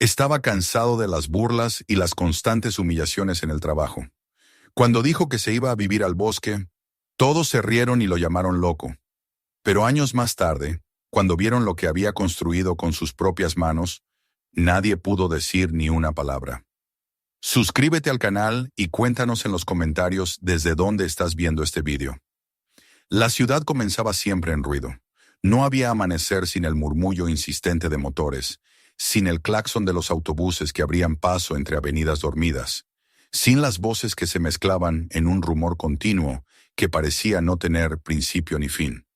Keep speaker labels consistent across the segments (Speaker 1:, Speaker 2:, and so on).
Speaker 1: Estaba cansado de las burlas y las constantes humillaciones en el trabajo. Cuando dijo que se iba a vivir al bosque, todos se rieron y lo llamaron loco. Pero años más tarde, cuando vieron lo que había construido con sus propias manos, nadie pudo decir ni una palabra. Suscríbete al canal y cuéntanos en los comentarios desde dónde estás viendo este vídeo. La ciudad comenzaba siempre en ruido. No había amanecer sin el murmullo insistente de motores, sin el claxon de los autobuses que abrían paso entre avenidas dormidas, sin las voces que se mezclaban en un rumor continuo que parecía no tener principio ni fin.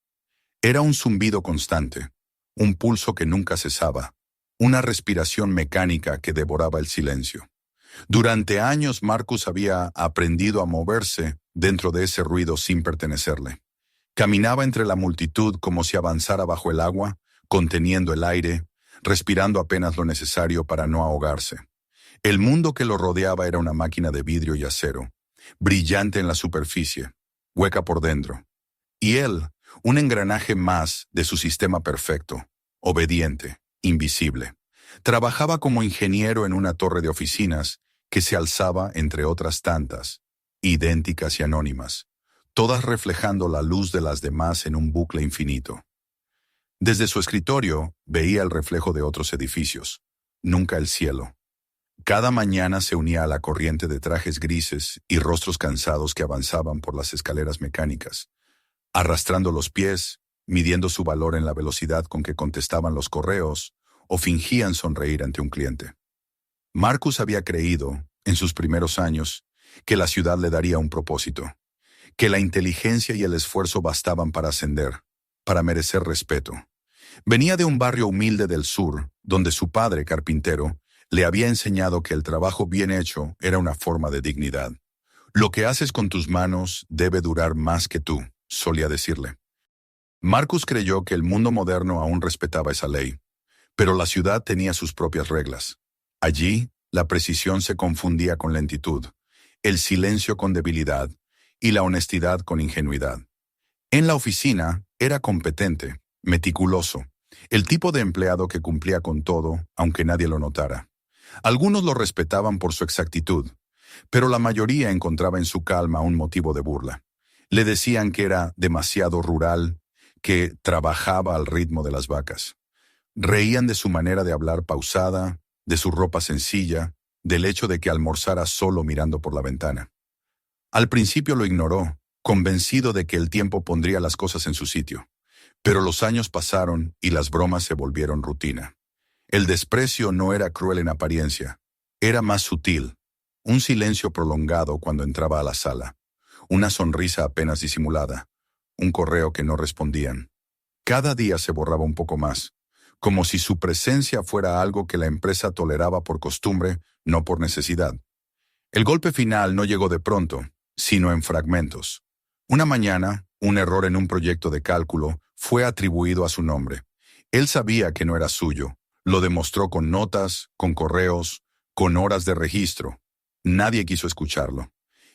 Speaker 1: Era un zumbido constante, un pulso que nunca cesaba, una respiración mecánica que devoraba el silencio. Durante años Marcus había aprendido a moverse dentro de ese ruido sin pertenecerle. Caminaba entre la multitud como si avanzara bajo el agua, conteniendo el aire, respirando apenas lo necesario para no ahogarse. El mundo que lo rodeaba era una máquina de vidrio y acero, brillante en la superficie, hueca por dentro. Y él, un engranaje más de su sistema perfecto, obediente, invisible. Trabajaba como ingeniero en una torre de oficinas que se alzaba entre otras tantas, idénticas y anónimas, todas reflejando la luz de las demás en un bucle infinito. Desde su escritorio veía el reflejo de otros edificios, nunca el cielo. Cada mañana se unía a la corriente de trajes grises y rostros cansados que avanzaban por las escaleras mecánicas, arrastrando los pies, midiendo su valor en la velocidad con que contestaban los correos o fingían sonreír ante un cliente. Marcus había creído, en sus primeros años, que la ciudad le daría un propósito, que la inteligencia y el esfuerzo bastaban para ascender, para merecer respeto. Venía de un barrio humilde del sur, donde su padre, carpintero, le había enseñado que el trabajo bien hecho era una forma de dignidad. Lo que haces con tus manos debe durar más que tú, solía decirle. Marcus creyó que el mundo moderno aún respetaba esa ley, pero la ciudad tenía sus propias reglas. Allí, la precisión se confundía con lentitud, el silencio con debilidad y la honestidad con ingenuidad. En la oficina, era competente, meticuloso, el tipo de empleado que cumplía con todo, aunque nadie lo notara. Algunos lo respetaban por su exactitud, pero la mayoría encontraba en su calma un motivo de burla. Le decían que era demasiado rural, que trabajaba al ritmo de las vacas. Reían de su manera de hablar pausada, de su ropa sencilla, del hecho de que almorzara solo mirando por la ventana. Al principio lo ignoró, convencido de que el tiempo pondría las cosas en su sitio. Pero los años pasaron y las bromas se volvieron rutina. El desprecio no era cruel en apariencia, era más sutil. Un silencio prolongado cuando entraba a la sala, una sonrisa apenas disimulada, un correo que no respondían. Cada día se borraba un poco más, como si su presencia fuera algo que la empresa toleraba por costumbre, no por necesidad. El golpe final no llegó de pronto, sino en fragmentos. Una mañana, un error en un proyecto de cálculo fue atribuido a su nombre. Él sabía que no era suyo. Lo demostró con notas, con correos, con horas de registro. Nadie quiso escucharlo.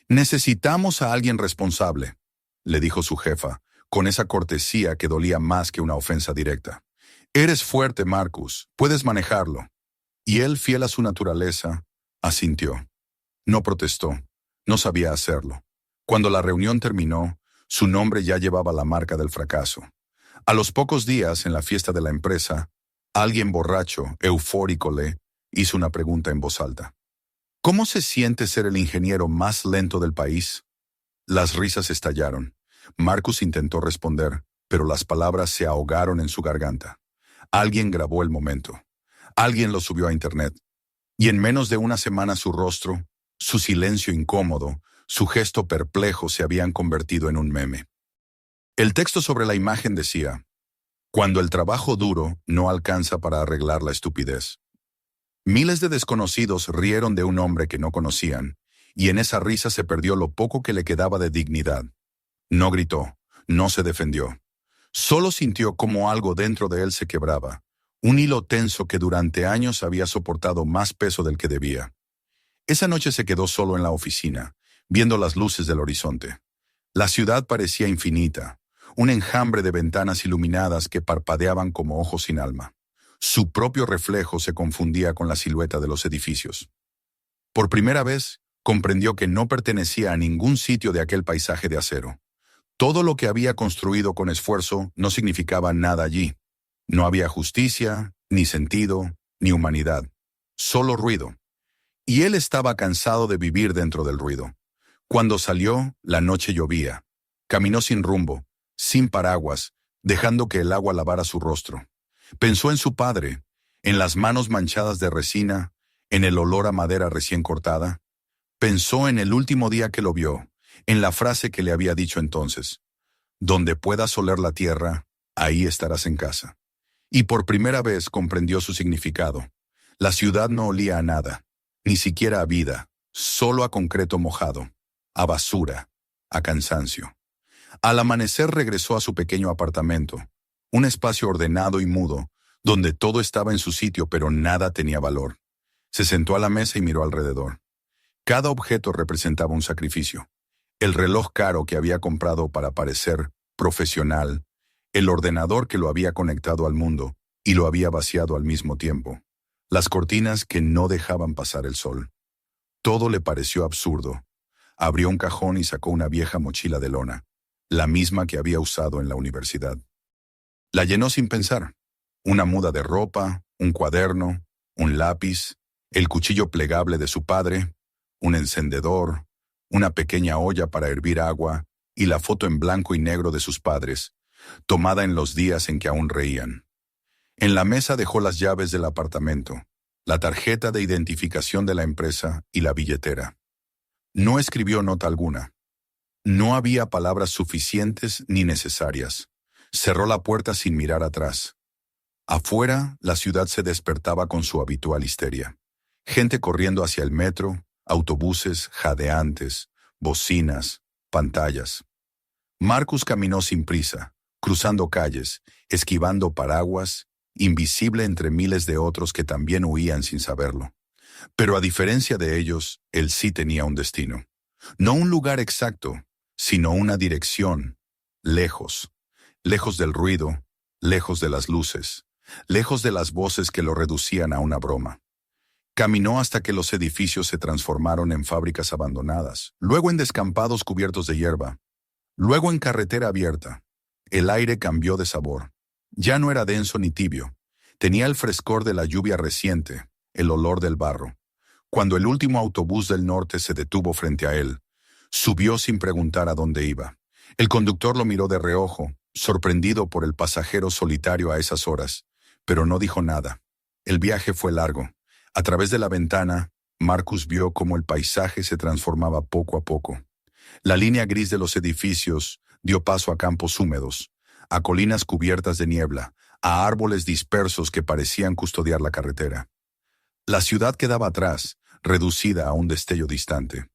Speaker 1: «Necesitamos a alguien responsable», le dijo su jefa, con esa cortesía que dolía más que una ofensa directa. «Eres fuerte, Marcus, puedes manejarlo». Y él, fiel a su naturaleza, asintió. No protestó, no sabía hacerlo. Cuando la reunión terminó, su nombre ya llevaba la marca del fracaso. A los pocos días, en la fiesta de la empresa, alguien borracho, eufórico, le hizo una pregunta en voz alta. «¿Cómo se siente ser el ingeniero más lento del país?» Las risas estallaron. Marcus intentó responder, pero las palabras se ahogaron en su garganta. Alguien grabó el momento. Alguien lo subió a internet. Y en menos de una semana su rostro, su silencio incómodo, su gesto perplejo se habían convertido en un meme. El texto sobre la imagen decía: «Cuando el trabajo duro no alcanza para arreglar la estupidez». Miles de desconocidos rieron de un hombre que no conocían, y en esa risa se perdió lo poco que le quedaba de dignidad. No gritó, no se defendió. Solo sintió cómo algo dentro de él se quebraba, un hilo tenso que durante años había soportado más peso del que debía. Esa noche se quedó solo en la oficina, viendo las luces del horizonte. La ciudad parecía infinita, un enjambre de ventanas iluminadas que parpadeaban como ojos sin alma. Su propio reflejo se confundía con la silueta de los edificios. Por primera vez, comprendió que no pertenecía a ningún sitio de aquel paisaje de acero. Todo lo que había construido con esfuerzo no significaba nada allí. No había justicia, ni sentido, ni humanidad. Solo ruido. Y él estaba cansado de vivir dentro del ruido. Cuando salió, la noche llovía. Caminó sin rumbo, sin paraguas, dejando que el agua lavara su rostro. Pensó en su padre, en las manos manchadas de resina, en el olor a madera recién cortada. Pensó en el último día que lo vio, en la frase que le había dicho entonces: «Donde puedas oler la tierra, ahí estarás en casa». Y por primera vez comprendió su significado. La ciudad no olía a nada, ni siquiera a vida, solo a concreto mojado, a basura, a cansancio. Al amanecer regresó a su pequeño apartamento, un espacio ordenado y mudo, donde todo estaba en su sitio pero nada tenía valor. Se sentó a la mesa y miró alrededor. Cada objeto representaba un sacrificio. El reloj caro que había comprado para parecer profesional, el ordenador que lo había conectado al mundo y lo había vaciado al mismo tiempo, las cortinas que no dejaban pasar el sol. Todo le pareció absurdo. Abrió un cajón y sacó una vieja mochila de lona, la misma que había usado en la universidad. La llenó sin pensar. Una muda de ropa, un cuaderno, un lápiz, el cuchillo plegable de su padre, un encendedor, una pequeña olla para hervir agua y la foto en blanco y negro de sus padres, tomada en los días en que aún reían. En la mesa dejó las llaves del apartamento, la tarjeta de identificación de la empresa y la billetera. No escribió nota alguna. No había palabras suficientes ni necesarias. Cerró la puerta sin mirar atrás. Afuera, la ciudad se despertaba con su habitual histeria. Gente corriendo hacia el metro, autobuses jadeantes, bocinas, pantallas. Marcus caminó sin prisa, cruzando calles, esquivando paraguas, invisible entre miles de otros que también huían sin saberlo. Pero a diferencia de ellos, él sí tenía un destino. No un lugar exacto, sino una dirección, lejos. Lejos del ruido, lejos de las luces, lejos de las voces que lo reducían a una broma. Caminó hasta que los edificios se transformaron en fábricas abandonadas, luego en descampados cubiertos de hierba, luego en carretera abierta. El aire cambió de sabor. Ya no era denso ni tibio. Tenía el frescor de la lluvia reciente, el olor del barro. Cuando el último autobús del norte se detuvo frente a él, subió sin preguntar a dónde iba. El conductor lo miró de reojo, sorprendido por el pasajero solitario a esas horas, pero no dijo nada. El viaje fue largo. A través de la ventana, Marcus vio cómo el paisaje se transformaba poco a poco. La línea gris de los edificios dio paso a campos húmedos, a colinas cubiertas de niebla, a árboles dispersos que parecían custodiar la carretera. La ciudad quedaba atrás, reducida a un destello distante.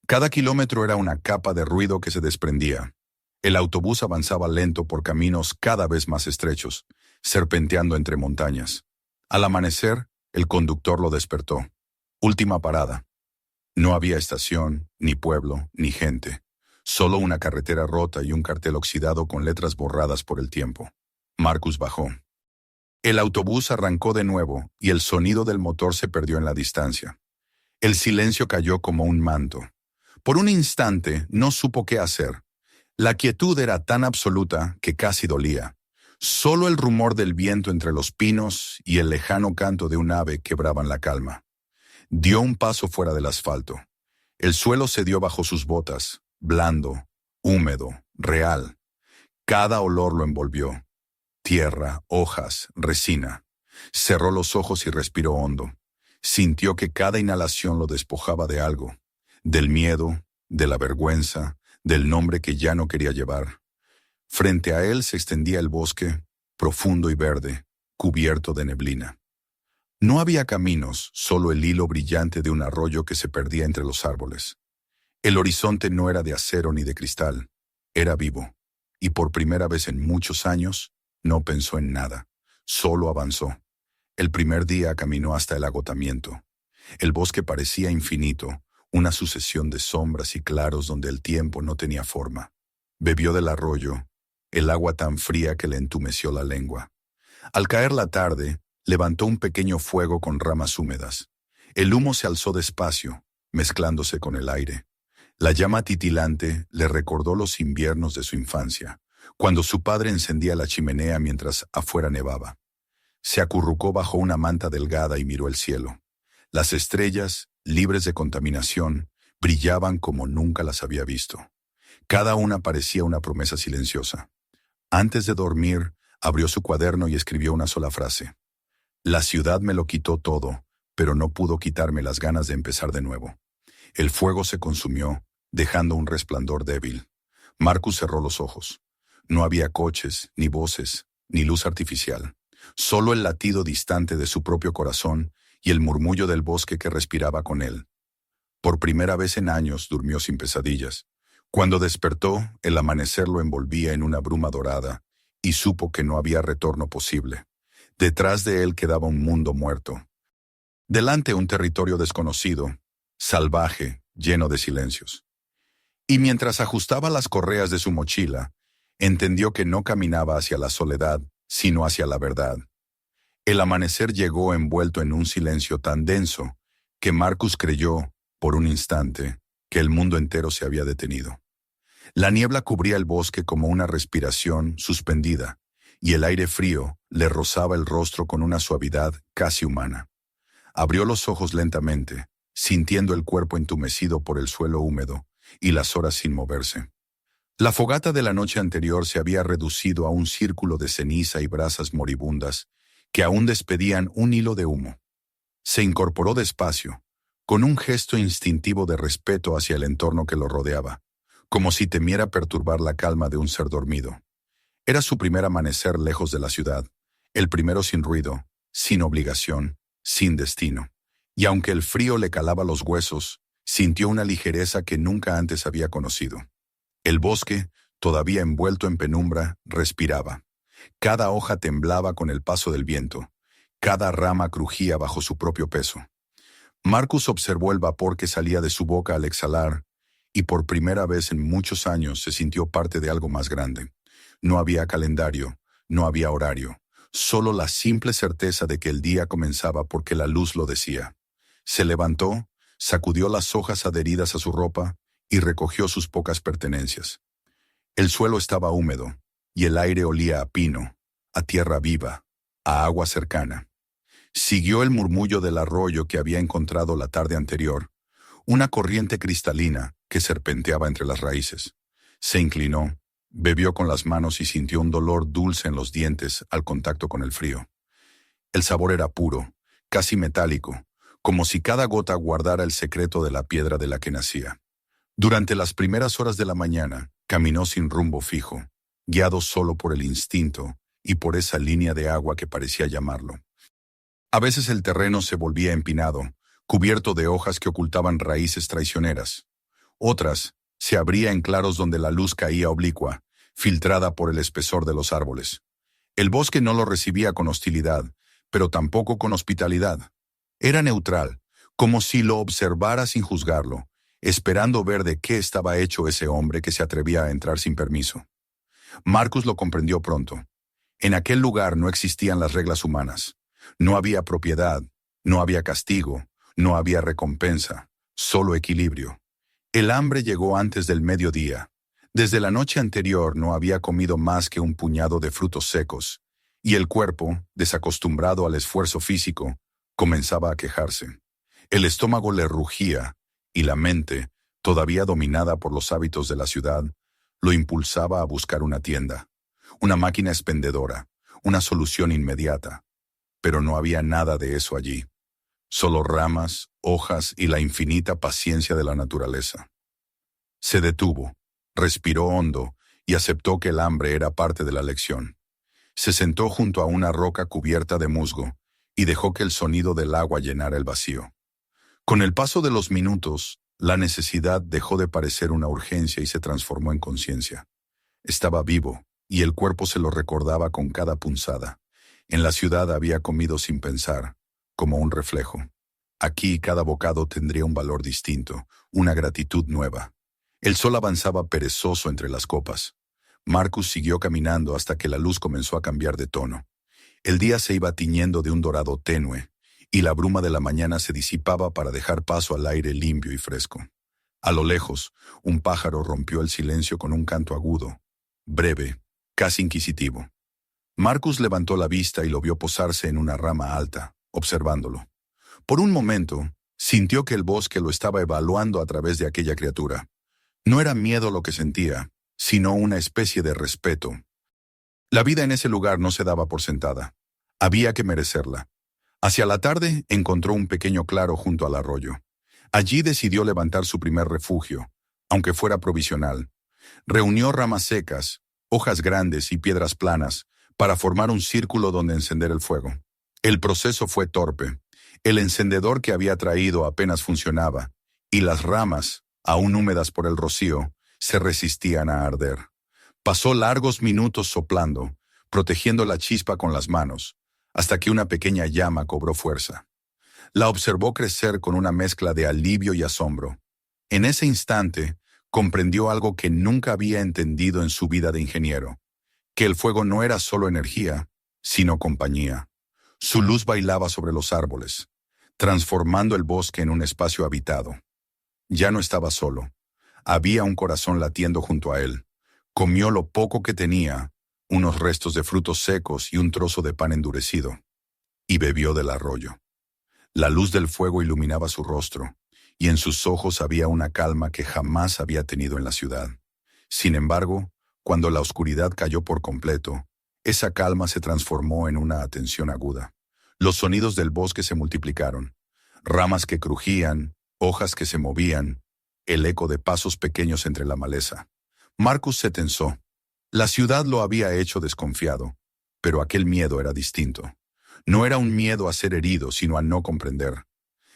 Speaker 1: Cada kilómetro era una capa de ruido que se desprendía. El autobús avanzaba lento por caminos cada vez más estrechos, serpenteando entre montañas. Al amanecer, el conductor lo despertó. Última parada. No había estación, ni pueblo, ni gente. Solo una carretera rota y un cartel oxidado con letras borradas por el tiempo. Marcus bajó. El autobús arrancó de nuevo y el sonido del motor se perdió en la distancia. El silencio cayó como un manto. Por un instante no supo qué hacer. La quietud era tan absoluta que casi dolía. Solo el rumor del viento entre los pinos y el lejano canto de un ave quebraban la calma. Dio un paso fuera del asfalto. El suelo cedió bajo sus botas, blando, húmedo, real. Cada olor lo envolvió. Tierra, hojas, resina. Cerró los ojos y respiró hondo. Sintió que cada inhalación lo despojaba de algo, del miedo, de la vergüenza, del nombre que ya no quería llevar. Frente a él se extendía el bosque, profundo y verde, cubierto de neblina. No había caminos, solo el hilo brillante de un arroyo que se perdía entre los árboles. El horizonte no era de acero ni de cristal, era vivo, y por primera vez en muchos años no pensó en nada, solo avanzó. El primer día caminó hasta el agotamiento. El bosque parecía infinito, una sucesión de sombras y claros donde el tiempo no tenía forma. Bebió del arroyo, el agua tan fría que le entumeció la lengua. Al caer la tarde, levantó un pequeño fuego con ramas húmedas. El humo se alzó despacio, mezclándose con el aire. La llama titilante le recordó los inviernos de su infancia, cuando su padre encendía la chimenea mientras afuera nevaba. Se acurrucó bajo una manta delgada y miró el cielo. Las estrellas, libres de contaminación, brillaban como nunca las había visto. Cada una parecía una promesa silenciosa. Antes de dormir, abrió su cuaderno y escribió una sola frase. La ciudad me lo quitó todo, pero no pudo quitarme las ganas de empezar de nuevo. El fuego se consumió, dejando un resplandor débil. Marcus cerró los ojos. No había coches, ni voces, ni luz artificial. Solo el latido distante de su propio corazón y el murmullo del bosque que respiraba con él. Por primera vez en años durmió sin pesadillas. Cuando despertó, el amanecer lo envolvía en una bruma dorada y supo que no había retorno posible. Detrás de él quedaba un mundo muerto. Delante un territorio desconocido, salvaje, lleno de silencios. Y mientras ajustaba las correas de su mochila, entendió que no caminaba hacia la soledad, sino hacia la verdad. El amanecer llegó envuelto en un silencio tan denso que Marcus creyó, por un instante, que el mundo entero se había detenido. La niebla cubría el bosque como una respiración suspendida, y el aire frío le rozaba el rostro con una suavidad casi humana. Abrió los ojos lentamente, sintiendo el cuerpo entumecido por el suelo húmedo y las horas sin moverse. La fogata de la noche anterior se había reducido a un círculo de ceniza y brasas moribundas que aún despedían un hilo de humo. Se incorporó despacio, con un gesto instintivo de respeto hacia el entorno que lo rodeaba, como si temiera perturbar la calma de un ser dormido. Era su primer amanecer lejos de la ciudad, el primero sin ruido, sin obligación, sin destino. Y aunque el frío le calaba los huesos, sintió una ligereza que nunca antes había conocido. El bosque, todavía envuelto en penumbra, respiraba. Cada hoja temblaba con el paso del viento. Cada rama crujía bajo su propio peso. Marcus observó el vapor que salía de su boca al exhalar, y por primera vez en muchos años se sintió parte de algo más grande. No había calendario, no había horario, solo la simple certeza de que el día comenzaba porque la luz lo decía. Se levantó, sacudió las hojas adheridas a su ropa y recogió sus pocas pertenencias. El suelo estaba húmedo, y el aire olía a pino, a tierra viva, a agua cercana. Siguió el murmullo del arroyo que había encontrado la tarde anterior, una corriente cristalina que serpenteaba entre las raíces. Se inclinó, bebió con las manos y sintió un dolor dulce en los dientes al contacto con el frío. El sabor era puro, casi metálico, como si cada gota guardara el secreto de la piedra de la que nacía. Durante las primeras horas de la mañana, caminó sin rumbo fijo, guiado solo por el instinto y por esa línea de agua que parecía llamarlo. A veces el terreno se volvía empinado, cubierto de hojas que ocultaban raíces traicioneras. Otras se abría en claros donde la luz caía oblicua, filtrada por el espesor de los árboles. El bosque no lo recibía con hostilidad, pero tampoco con hospitalidad. Era neutral, como si lo observara sin juzgarlo, esperando ver de qué estaba hecho ese hombre que se atrevía a entrar sin permiso. Marcus lo comprendió pronto. En aquel lugar no existían las reglas humanas. No había propiedad, no había castigo, no había recompensa, solo equilibrio. El hambre llegó antes del mediodía. Desde la noche anterior no había comido más que un puñado de frutos secos, y el cuerpo, desacostumbrado al esfuerzo físico, comenzaba a quejarse. El estómago le rugía, y la mente, todavía dominada por los hábitos de la ciudad, lo impulsaba a buscar una tienda, una máquina expendedora, una solución inmediata. Pero no había nada de eso allí. Solo ramas, hojas y la infinita paciencia de la naturaleza. Se detuvo, respiró hondo y aceptó que el hambre era parte de la lección. Se sentó junto a una roca cubierta de musgo y dejó que el sonido del agua llenara el vacío. Con el paso de los minutos, la necesidad dejó de parecer una urgencia y se transformó en conciencia. Estaba vivo, y el cuerpo se lo recordaba con cada punzada. En la ciudad había comido sin pensar, como un reflejo. Aquí cada bocado tendría un valor distinto, una gratitud nueva. El sol avanzaba perezoso entre las copas. Marcus siguió caminando hasta que la luz comenzó a cambiar de tono. El día se iba tiñendo de un dorado tenue, y la bruma de la mañana se disipaba para dejar paso al aire limpio y fresco. A lo lejos, un pájaro rompió el silencio con un canto agudo, breve, casi inquisitivo. Marcus levantó la vista y lo vio posarse en una rama alta, observándolo. Por un momento, sintió que el bosque lo estaba evaluando a través de aquella criatura. No era miedo lo que sentía, sino una especie de respeto. La vida en ese lugar no se daba por sentada. Había que merecerla. Hacia la tarde encontró un pequeño claro junto al arroyo. Allí decidió levantar su primer refugio, aunque fuera provisional. Reunió ramas secas, hojas grandes y piedras planas para formar un círculo donde encender el fuego. El proceso fue torpe. El encendedor que había traído apenas funcionaba, y las ramas, aún húmedas por el rocío, se resistían a arder. Pasó largos minutos soplando, protegiendo la chispa con las manos, hasta que una pequeña llama cobró fuerza. La observó crecer con una mezcla de alivio y asombro. En ese instante, comprendió algo que nunca había entendido en su vida de ingeniero, que el fuego no era solo energía, sino compañía. Su luz bailaba sobre los árboles, transformando el bosque en un espacio habitado. Ya no estaba solo. Había un corazón latiendo junto a él. Comió lo poco que tenía, unos restos de frutos secos y un trozo de pan endurecido, y bebió del arroyo. La luz del fuego iluminaba su rostro, y en sus ojos había una calma que jamás había tenido en la ciudad. Sin embargo, cuando la oscuridad cayó por completo, esa calma se transformó en una atención aguda. Los sonidos del bosque se multiplicaron. Ramas que crujían, hojas que se movían, el eco de pasos pequeños entre la maleza. Marcus se tensó. La ciudad lo había hecho desconfiado, pero aquel miedo era distinto. No era un miedo a ser herido, sino a no comprender.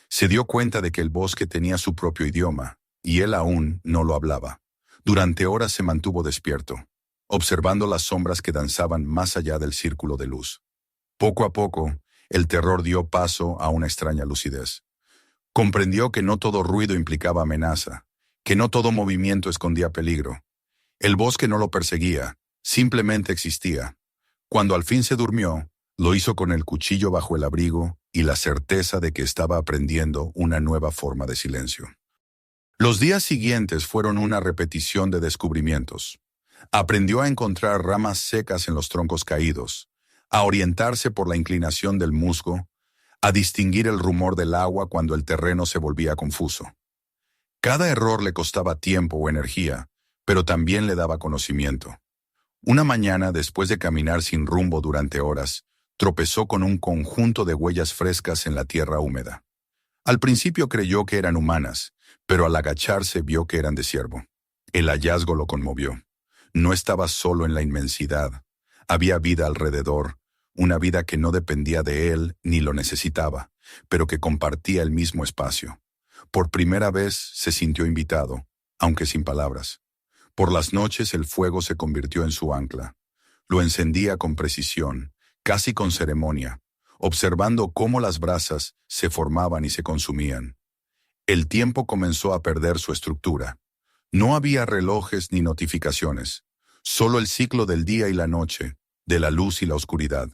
Speaker 1: Se dio cuenta de que el bosque tenía su propio idioma, y él aún no lo hablaba. Durante horas se mantuvo despierto, observando las sombras que danzaban más allá del círculo de luz. Poco a poco, el terror dio paso a una extraña lucidez. Comprendió que no todo ruido implicaba amenaza, que no todo movimiento escondía peligro. El bosque no lo perseguía, simplemente existía. Cuando al fin se durmió, lo hizo con el cuchillo bajo el abrigo y la certeza de que estaba aprendiendo una nueva forma de silencio. Los días siguientes fueron una repetición de descubrimientos. Aprendió a encontrar ramas secas en los troncos caídos, a orientarse por la inclinación del musgo, a distinguir el rumor del agua cuando el terreno se volvía confuso. Cada error le costaba tiempo o energía, pero también le daba conocimiento. Una mañana, después de caminar sin rumbo durante horas, tropezó con un conjunto de huellas frescas en la tierra húmeda. Al principio creyó que eran humanas, pero al agacharse vio que eran de ciervo. El hallazgo lo conmovió. No estaba solo en la inmensidad. Había vida alrededor, una vida que no dependía de él ni lo necesitaba, pero que compartía el mismo espacio. Por primera vez se sintió invitado, aunque sin palabras. Por las noches el fuego se convirtió en su ancla. Lo encendía con precisión, casi con ceremonia, observando cómo las brasas se formaban y se consumían. El tiempo comenzó a perder su estructura. No había relojes ni notificaciones, solo el ciclo del día y la noche, de la luz y la oscuridad.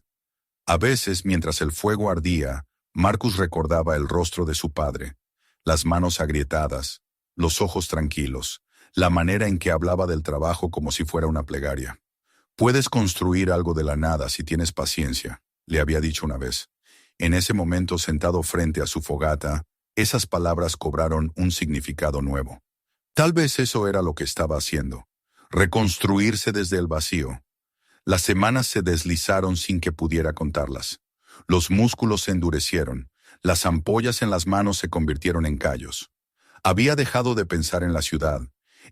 Speaker 1: A veces, mientras el fuego ardía, Marcus recordaba el rostro de su padre, las manos agrietadas, los ojos tranquilos, la manera en que hablaba del trabajo como si fuera una plegaria. «Puedes construir algo de la nada si tienes paciencia», le había dicho una vez. En ese momento, sentado frente a su fogata, esas palabras cobraron un significado nuevo. Tal vez eso era lo que estaba haciendo, reconstruirse desde el vacío. Las semanas se deslizaron sin que pudiera contarlas. Los músculos se endurecieron, las ampollas en las manos se convirtieron en callos. Había dejado de pensar en la ciudad,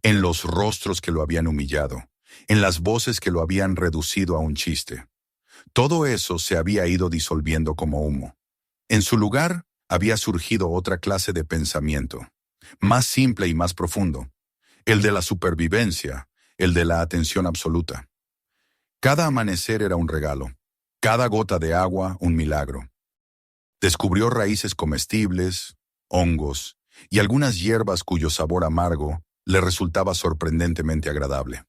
Speaker 1: en los rostros que lo habían humillado, en las voces que lo habían reducido a un chiste. Todo eso se había ido disolviendo como humo. En su lugar había surgido otra clase de pensamiento, más simple y más profundo, el de la supervivencia, el de la atención absoluta. Cada amanecer era un regalo, cada gota de agua un milagro. Descubrió raíces comestibles, hongos y algunas hierbas cuyo sabor amargo le resultaba sorprendentemente agradable.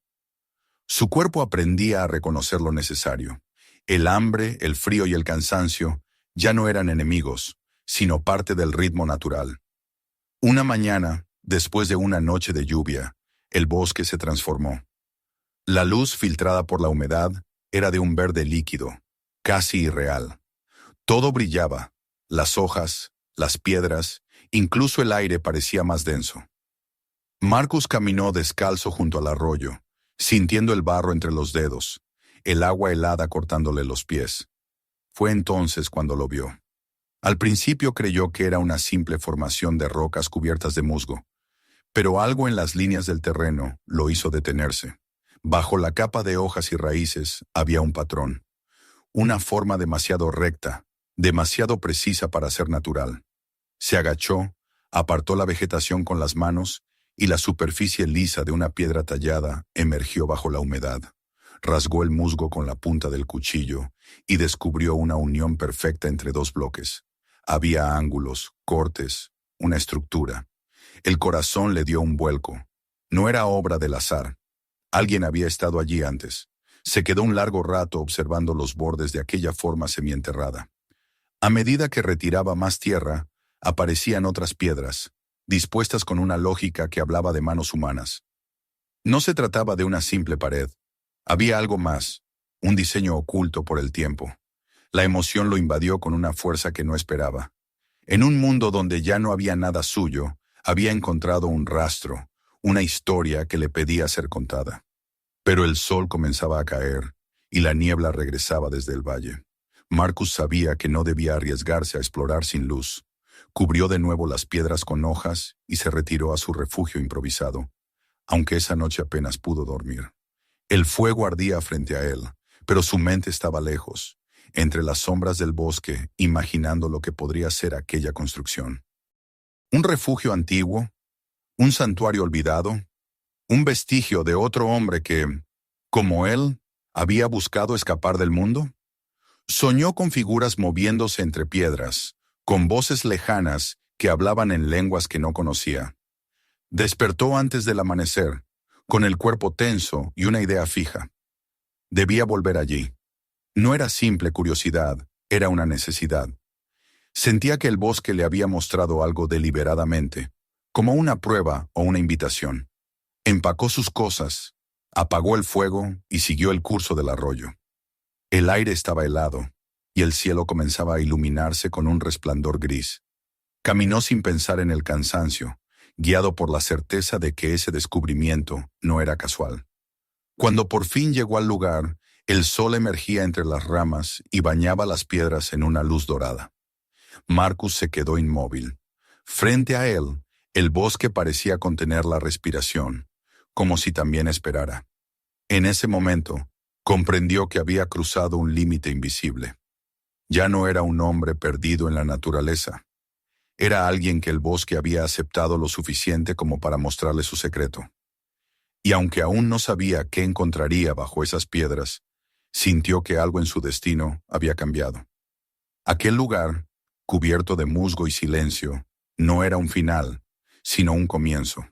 Speaker 1: Su cuerpo aprendía a reconocer lo necesario, El hambre, el frío y el cansancio ya no eran enemigos, sino parte del ritmo natural. Una mañana, después de una noche de lluvia, el bosque se transformó. La luz filtrada por la humedad era de un verde líquido, casi irreal. Todo brillaba, las hojas, las piedras, incluso el aire parecía más denso. Marcus caminó descalzo junto al arroyo, sintiendo el barro entre los dedos, el agua helada cortándole los pies. Fue entonces cuando lo vio. Al principio creyó que era una simple formación de rocas cubiertas de musgo, pero algo en las líneas del terreno lo hizo detenerse. Bajo la capa de hojas y raíces había un patrón, una forma demasiado recta, demasiado precisa para ser natural. Se agachó, apartó la vegetación con las manos y la superficie lisa de una piedra tallada emergió bajo la humedad. Rasgó el musgo con la punta del cuchillo y descubrió una unión perfecta entre dos bloques. Había ángulos, cortes, una estructura. El corazón le dio un vuelco. No era obra del azar. Alguien había estado allí antes. Se quedó un largo rato observando los bordes de aquella forma semienterrada. A medida que retiraba más tierra, aparecían otras piedras, dispuestas con una lógica que hablaba de manos humanas. No se trataba de una simple pared. Había algo más, un diseño oculto por el tiempo. La emoción lo invadió con una fuerza que no esperaba. En un mundo donde ya no había nada suyo, había encontrado un rastro, una historia que le pedía ser contada. Pero el sol comenzaba a caer y la niebla regresaba desde el valle. Marcus sabía que no debía arriesgarse a explorar sin luz. Cubrió de nuevo las piedras con hojas y se retiró a su refugio improvisado, aunque esa noche apenas pudo dormir. El fuego ardía frente a él, pero su mente estaba lejos, entre las sombras del bosque, imaginando lo que podría ser aquella construcción. Un refugio antiguo, un santuario olvidado, un vestigio de otro hombre que, como él, había buscado escapar del mundo. Soñó con figuras moviéndose entre piedras, con voces lejanas que hablaban en lenguas que no conocía. Despertó antes del amanecer, con el cuerpo tenso y una idea fija. Debía volver allí. No era simple curiosidad, era una necesidad. Sentía que el bosque le había mostrado algo deliberadamente, como una prueba o una invitación. Empacó sus cosas, apagó el fuego y siguió el curso del arroyo. El aire estaba helado, y el cielo comenzaba a iluminarse con un resplandor gris. Caminó sin pensar en el cansancio, guiado por la certeza de que ese descubrimiento no era casual. Cuando por fin llegó al lugar, el sol emergía entre las ramas y bañaba las piedras en una luz dorada. Marcus se quedó inmóvil. Frente a él, el bosque parecía contener la respiración, como si también esperara. En ese momento, comprendió que había cruzado un límite invisible. Ya no era un hombre perdido en la naturaleza. Era alguien que el bosque había aceptado lo suficiente como para mostrarle su secreto. Y aunque aún no sabía qué encontraría bajo esas piedras, sintió que algo en su destino había cambiado. Aquel lugar, cubierto de musgo y silencio, no era un final, sino un comienzo.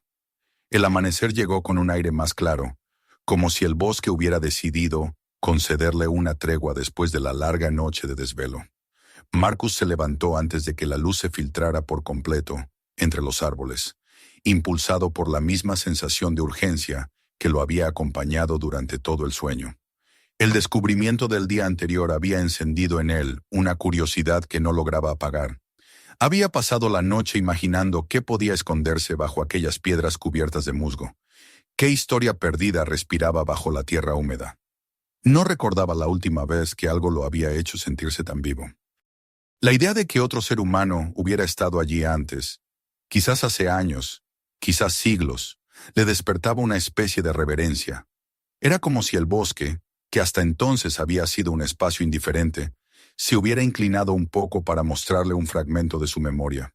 Speaker 1: El amanecer llegó con un aire más claro, como si el bosque hubiera decidido concederle una tregua después de la larga noche de desvelo. Marcus se levantó antes de que la luz se filtrara por completo entre los árboles, impulsado por la misma sensación de urgencia que lo había acompañado durante todo el sueño. El descubrimiento del día anterior había encendido en él una curiosidad que no lograba apagar. Había pasado la noche imaginando qué podía esconderse bajo aquellas piedras cubiertas de musgo. ¿Qué historia perdida respiraba bajo la tierra húmeda? No recordaba la última vez que algo lo había hecho sentirse tan vivo. La idea de que otro ser humano hubiera estado allí antes, quizás hace años, quizás siglos, le despertaba una especie de reverencia. Era como si el bosque, que hasta entonces había sido un espacio indiferente, se hubiera inclinado un poco para mostrarle un fragmento de su memoria.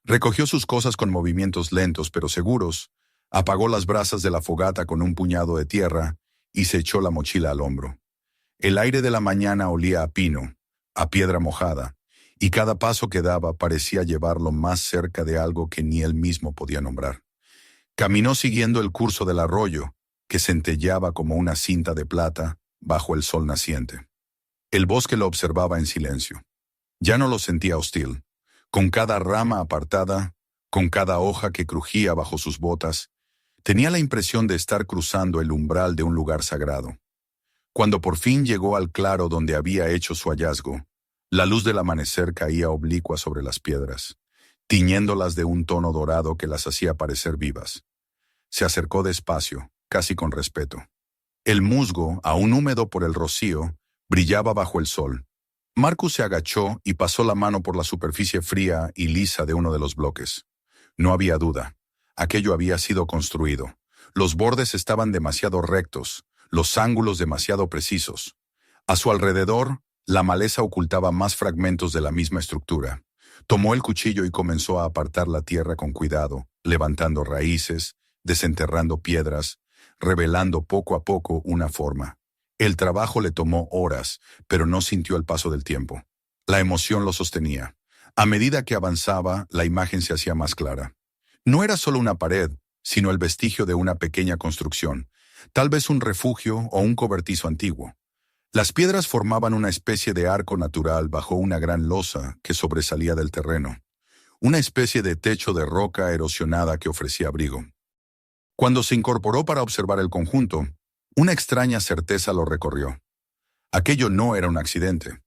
Speaker 1: Recogió sus cosas con movimientos lentos pero seguros, apagó las brasas de la fogata con un puñado de tierra y se echó la mochila al hombro. El aire de la mañana olía a pino, a piedra mojada, y cada paso que daba parecía llevarlo más cerca de algo que ni él mismo podía nombrar. Caminó siguiendo el curso del arroyo, que centelleaba como una cinta de plata bajo el sol naciente. El bosque lo observaba en silencio. Ya no lo sentía hostil. Con cada rama apartada, con cada hoja que crujía bajo sus botas, tenía la impresión de estar cruzando el umbral de un lugar sagrado. Cuando por fin llegó al claro donde había hecho su hallazgo, la luz del amanecer caía oblicua sobre las piedras, tiñéndolas de un tono dorado que las hacía parecer vivas. Se acercó despacio, casi con respeto. El musgo, aún húmedo por el rocío, brillaba bajo el sol. Marcus se agachó y pasó la mano por la superficie fría y lisa de uno de los bloques. No había duda. Aquello había sido construido. Los bordes estaban demasiado rectos, los ángulos demasiado precisos. A su alrededor, la maleza ocultaba más fragmentos de la misma estructura. Tomó el cuchillo y comenzó a apartar la tierra con cuidado, levantando raíces, desenterrando piedras, revelando poco a poco una forma. El trabajo le tomó horas, pero no sintió el paso del tiempo. La emoción lo sostenía. A medida que avanzaba, la imagen se hacía más clara. No era solo una pared, sino el vestigio de una pequeña construcción, tal vez un refugio o un cobertizo antiguo. Las piedras formaban una especie de arco natural bajo una gran losa que sobresalía del terreno, una especie de techo de roca erosionada que ofrecía abrigo. Cuando se incorporó para observar el conjunto, una extraña certeza lo recorrió. Aquello no era un accidente.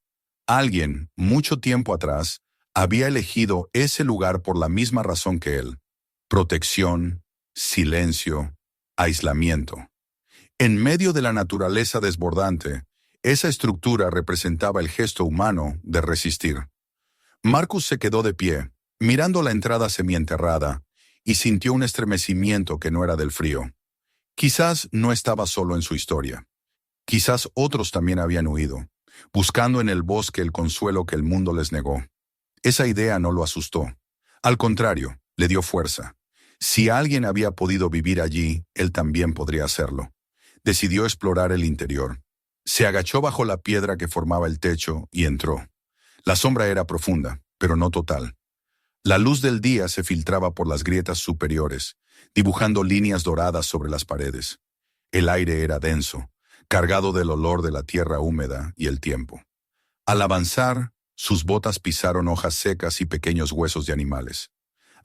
Speaker 1: Alguien, mucho tiempo atrás, había elegido ese lugar por la misma razón que él: protección, silencio, aislamiento. En medio de la naturaleza desbordante, esa estructura representaba el gesto humano de resistir. Marcus se quedó de pie, mirando la entrada semienterrada, y sintió un estremecimiento que no era del frío. Quizás no estaba solo en su historia. Quizás otros también habían huido, buscando en el bosque el consuelo que el mundo les negó. Esa idea no lo asustó. Al contrario, le dio fuerza. Si alguien había podido vivir allí, él también podría hacerlo. Decidió explorar el interior. Se agachó bajo la piedra que formaba el techo y entró. La sombra era profunda, pero no total. La luz del día se filtraba por las grietas superiores, dibujando líneas doradas sobre las paredes. El aire era denso, cargado del olor de la tierra húmeda y el tiempo. Al avanzar, sus botas pisaron hojas secas y pequeños huesos de animales.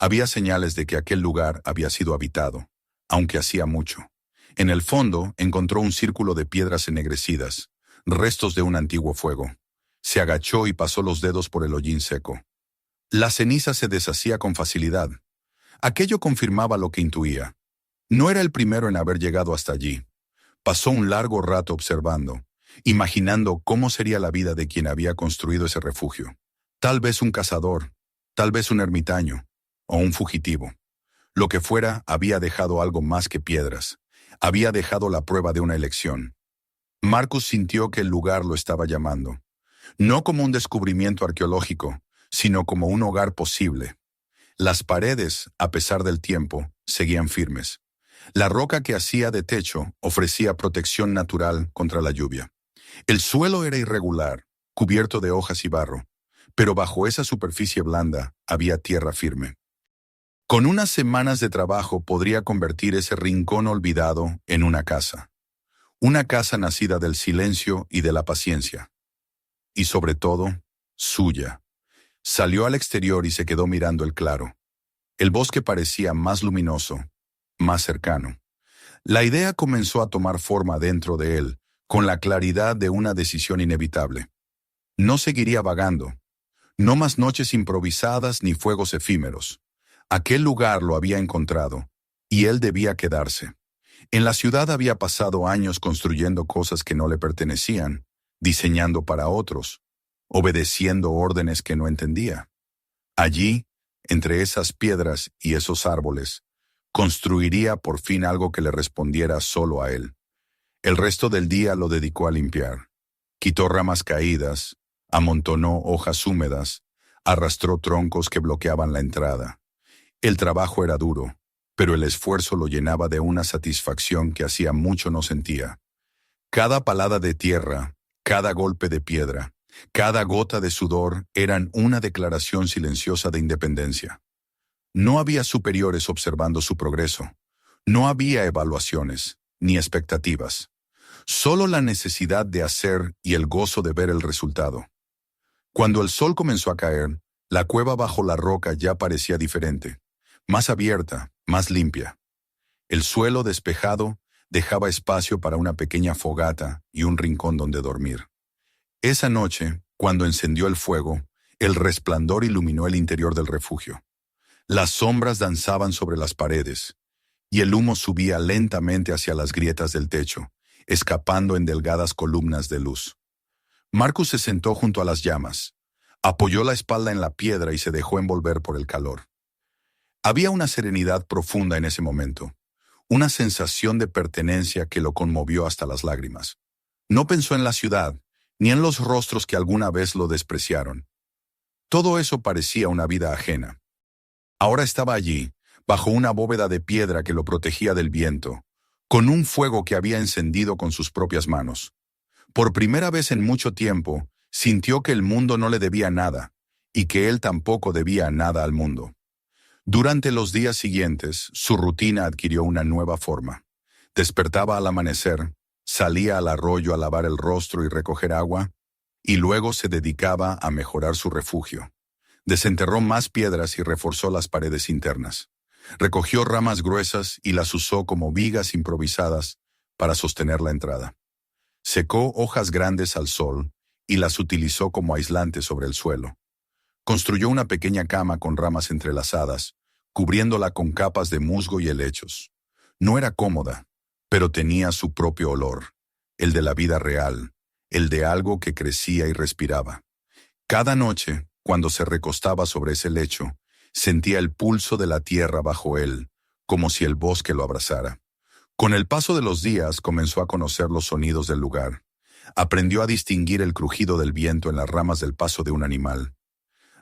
Speaker 1: Había señales de que aquel lugar había sido habitado, aunque hacía mucho. En el fondo encontró un círculo de piedras ennegrecidas, restos de un antiguo fuego. Se agachó y pasó los dedos por el hollín seco. La ceniza se deshacía con facilidad. Aquello confirmaba lo que intuía. No era el primero en haber llegado hasta allí. Pasó un largo rato observando, imaginando cómo sería la vida de quien había construido ese refugio. Tal vez un cazador, tal vez un ermitaño, o un fugitivo. Lo que fuera, había dejado algo más que piedras. Había dejado la prueba de una elección. Marcus sintió que el lugar lo estaba llamando. No como un descubrimiento arqueológico, sino como un hogar posible. Las paredes, a pesar del tiempo, seguían firmes. La roca que hacía de techo ofrecía protección natural contra la lluvia. El suelo era irregular, cubierto de hojas y barro, pero bajo esa superficie blanda había tierra firme. Con unas semanas de trabajo podría convertir ese rincón olvidado en una casa. Una casa nacida del silencio y de la paciencia. Y sobre todo, suya. Salió al exterior y se quedó mirando el claro. El bosque parecía más luminoso, más cercano. La idea comenzó a tomar forma dentro de él, con la claridad de una decisión inevitable. No seguiría vagando. No más noches improvisadas ni fuegos efímeros. Aquel lugar lo había encontrado, y él debía quedarse. En la ciudad había pasado años construyendo cosas que no le pertenecían, diseñando para otros, obedeciendo órdenes que no entendía. Allí, entre esas piedras y esos árboles, construiría por fin algo que le respondiera solo a él. El resto del día lo dedicó a limpiar. Quitó ramas caídas, amontonó hojas húmedas, arrastró troncos que bloqueaban la entrada. El trabajo era duro, pero el esfuerzo lo llenaba de una satisfacción que hacía mucho no sentía. Cada palada de tierra, cada golpe de piedra, cada gota de sudor eran una declaración silenciosa de independencia. No había superiores observando su progreso. No había evaluaciones, ni expectativas. Solo la necesidad de hacer y el gozo de ver el resultado. Cuando el sol comenzó a caer, la cueva bajo la roca ya parecía diferente, más abierta, más limpia. El suelo despejado dejaba espacio para una pequeña fogata y un rincón donde dormir. Esa noche, cuando encendió el fuego, el resplandor iluminó el interior del refugio. Las sombras danzaban sobre las paredes, y el humo subía lentamente hacia las grietas del techo, escapando en delgadas columnas de luz. Marcus se sentó junto a las llamas, apoyó la espalda en la piedra y se dejó envolver por el calor. Había una serenidad profunda en ese momento, una sensación de pertenencia que lo conmovió hasta las lágrimas. No pensó en la ciudad, ni en los rostros que alguna vez lo despreciaron. Todo eso parecía una vida ajena. Ahora estaba allí, bajo una bóveda de piedra que lo protegía del viento, con un fuego que había encendido con sus propias manos. Por primera vez en mucho tiempo, sintió que el mundo no le debía nada, y que él tampoco debía nada al mundo. Durante los días siguientes, su rutina adquirió una nueva forma. Despertaba al amanecer, salía al arroyo a lavar el rostro y recoger agua, y luego se dedicaba a mejorar su refugio. Desenterró más piedras y reforzó las paredes internas. Recogió ramas gruesas y las usó como vigas improvisadas para sostener la entrada. Secó hojas grandes al sol y las utilizó como aislante sobre el suelo. Construyó una pequeña cama con ramas entrelazadas, cubriéndola con capas de musgo y helechos. No era cómoda, pero tenía su propio olor, el de la vida real, el de algo que crecía y respiraba. Cada noche, cuando se recostaba sobre ese lecho, sentía el pulso de la tierra bajo él, como si el bosque lo abrazara. Con el paso de los días comenzó a conocer los sonidos del lugar. Aprendió a distinguir el crujido del viento en las ramas del paso de un animal.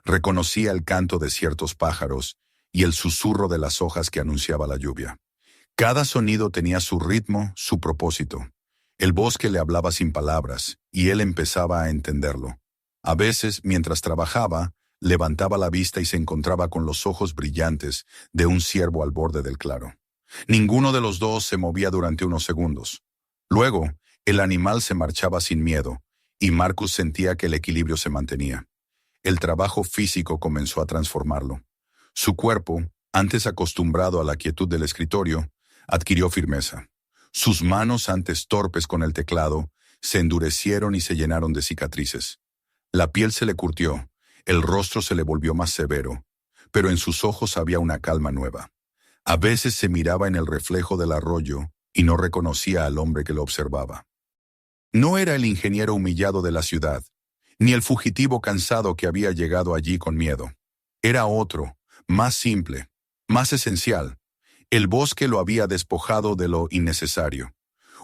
Speaker 1: Reconocía el canto de ciertos pájaros y el susurro de las hojas que anunciaba la lluvia. Cada sonido tenía su ritmo, su propósito. El bosque le hablaba sin palabras, y él empezaba a entenderlo. A veces, mientras trabajaba, levantaba la vista y se encontraba con los ojos brillantes de un ciervo al borde del claro. Ninguno de los dos se movía durante unos segundos. Luego, el animal se marchaba sin miedo, y Marcus sentía que el equilibrio se mantenía. El trabajo físico comenzó a transformarlo. Su cuerpo, antes acostumbrado a la quietud del escritorio, adquirió firmeza. Sus manos, antes torpes con el teclado, se endurecieron y se llenaron de cicatrices. La piel se le curtió, el rostro se le volvió más severo, pero en sus ojos había una calma nueva. A veces se miraba en el reflejo del arroyo y no reconocía al hombre que lo observaba. No era el ingeniero humillado de la ciudad, ni el fugitivo cansado que había llegado allí con miedo. Era otro, más simple, más esencial. El bosque lo había despojado de lo innecesario.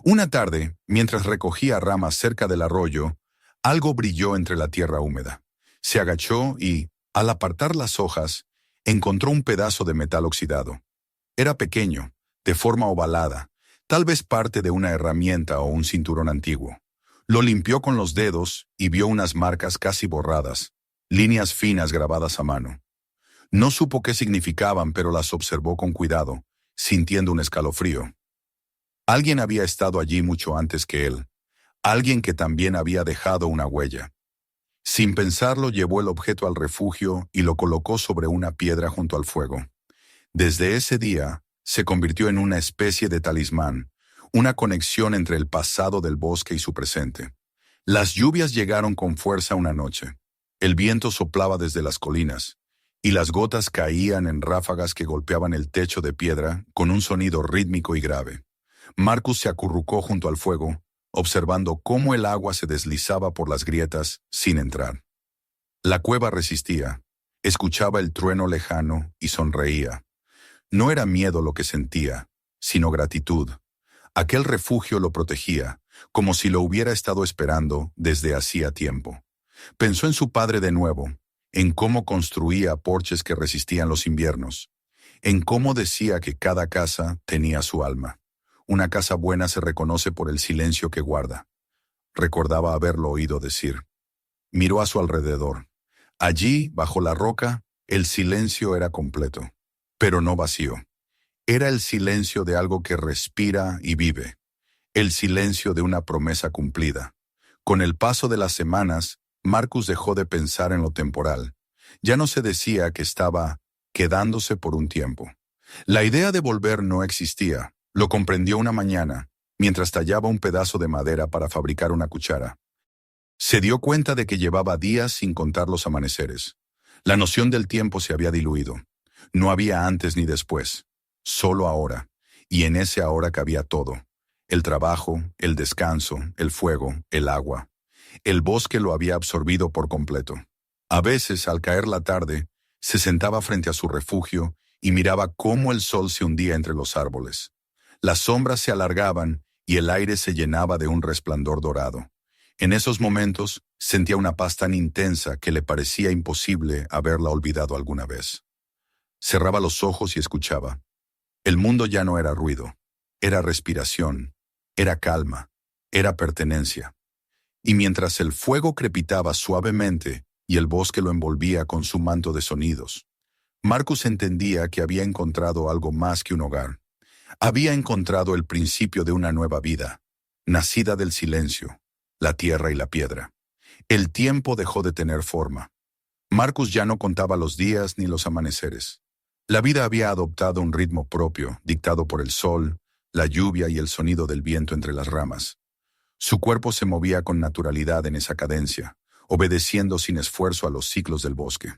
Speaker 1: Una tarde, mientras recogía ramas cerca del arroyo, algo brilló entre la tierra húmeda. Se agachó y, al apartar las hojas, encontró un pedazo de metal oxidado. Era pequeño, de forma ovalada, tal vez parte de una herramienta o un cinturón antiguo. Lo limpió con los dedos y vio unas marcas casi borradas, líneas finas grabadas a mano. No supo qué significaban, pero las observó con cuidado, sintiendo un escalofrío. Alguien había estado allí mucho antes que él, alguien que también había dejado una huella. Sin pensarlo, llevó el objeto al refugio y lo colocó sobre una piedra junto al fuego. Desde ese día, se convirtió en una especie de talismán, una conexión entre el pasado del bosque y su presente. Las lluvias llegaron con fuerza una noche. El viento soplaba desde las colinas, y las gotas caían en ráfagas que golpeaban el techo de piedra con un sonido rítmico y grave. Marcus se acurrucó junto al fuego, observando cómo el agua se deslizaba por las grietas sin entrar. La cueva resistía, escuchaba el trueno lejano y sonreía. No era miedo lo que sentía, sino gratitud. Aquel refugio lo protegía, como si lo hubiera estado esperando desde hacía tiempo. Pensó en su padre de nuevo, en cómo construía porches que resistían los inviernos, en cómo decía que cada casa tenía su alma. Una casa buena se reconoce por el silencio que guarda. Recordaba haberlo oído decir. Miró a su alrededor. Allí, bajo la roca, el silencio era completo, pero no vacío. Era el silencio de algo que respira y vive. el silencio de una promesa cumplida. Con el paso de las semanas, Marcus dejó de pensar en lo temporal. Ya no se decía que estaba quedándose por un tiempo. La idea de volver no existía. Lo comprendió una mañana, mientras tallaba un pedazo de madera para fabricar una cuchara. Se dio cuenta de que llevaba días sin contar los amaneceres. La noción del tiempo se había diluido. No había antes ni después. Solo ahora. Y en ese ahora cabía todo. El trabajo, el descanso, el fuego, el agua. El bosque lo había absorbido por completo. A veces, al caer la tarde, se sentaba frente a su refugio y miraba cómo el sol se hundía entre los árboles. Las sombras se alargaban y el aire se llenaba de un resplandor dorado. En esos momentos, sentía una paz tan intensa que le parecía imposible haberla olvidado alguna vez. Cerraba los ojos y escuchaba. El mundo ya no era ruido, era respiración, era calma, era pertenencia. Y mientras el fuego crepitaba suavemente y el bosque lo envolvía con su manto de sonidos, Marcus entendía que había encontrado algo más que un hogar. Había encontrado el principio de una nueva vida, nacida del silencio, la tierra y la piedra. El tiempo dejó de tener forma. Marcus ya no contaba los días ni los amaneceres. La vida había adoptado un ritmo propio, dictado por el sol, la lluvia y el sonido del viento entre las ramas. Su cuerpo se movía con naturalidad en esa cadencia, obedeciendo sin esfuerzo a los ciclos del bosque.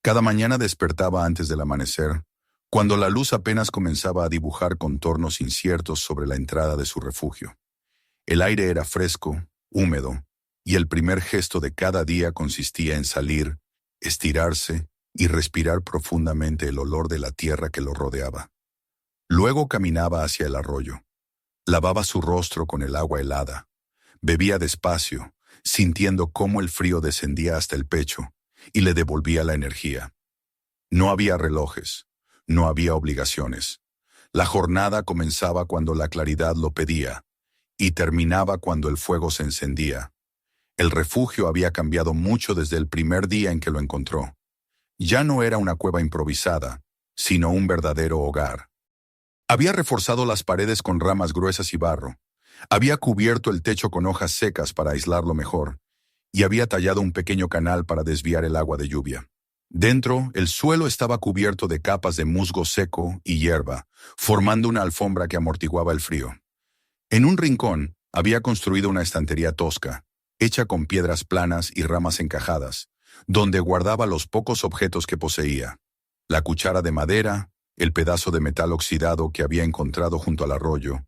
Speaker 1: Cada mañana despertaba antes del amanecer, cuando la luz apenas comenzaba a dibujar contornos inciertos sobre la entrada de su refugio. El aire era fresco, húmedo, y el primer gesto de cada día consistía en salir, estirarse y respirar profundamente el olor de la tierra que lo rodeaba. Luego caminaba hacia el arroyo. Lavaba su rostro con el agua helada. Bebía despacio, sintiendo cómo el frío descendía hasta el pecho y le devolvía la energía. No había relojes, no había obligaciones. La jornada comenzaba cuando la claridad lo pedía y terminaba cuando el fuego se encendía. El refugio había cambiado mucho desde el primer día en que lo encontró. Ya no era una cueva improvisada, sino un verdadero hogar. Había reforzado las paredes con ramas gruesas y barro. Había cubierto el techo con hojas secas para aislarlo mejor, y había tallado un pequeño canal para desviar el agua de lluvia. Dentro, el suelo estaba cubierto de capas de musgo seco y hierba, formando una alfombra que amortiguaba el frío. En un rincón, había construido una estantería tosca, hecha con piedras planas y ramas encajadas, donde guardaba los pocos objetos que poseía: la cuchara de madera, el pedazo de metal oxidado que había encontrado junto al arroyo,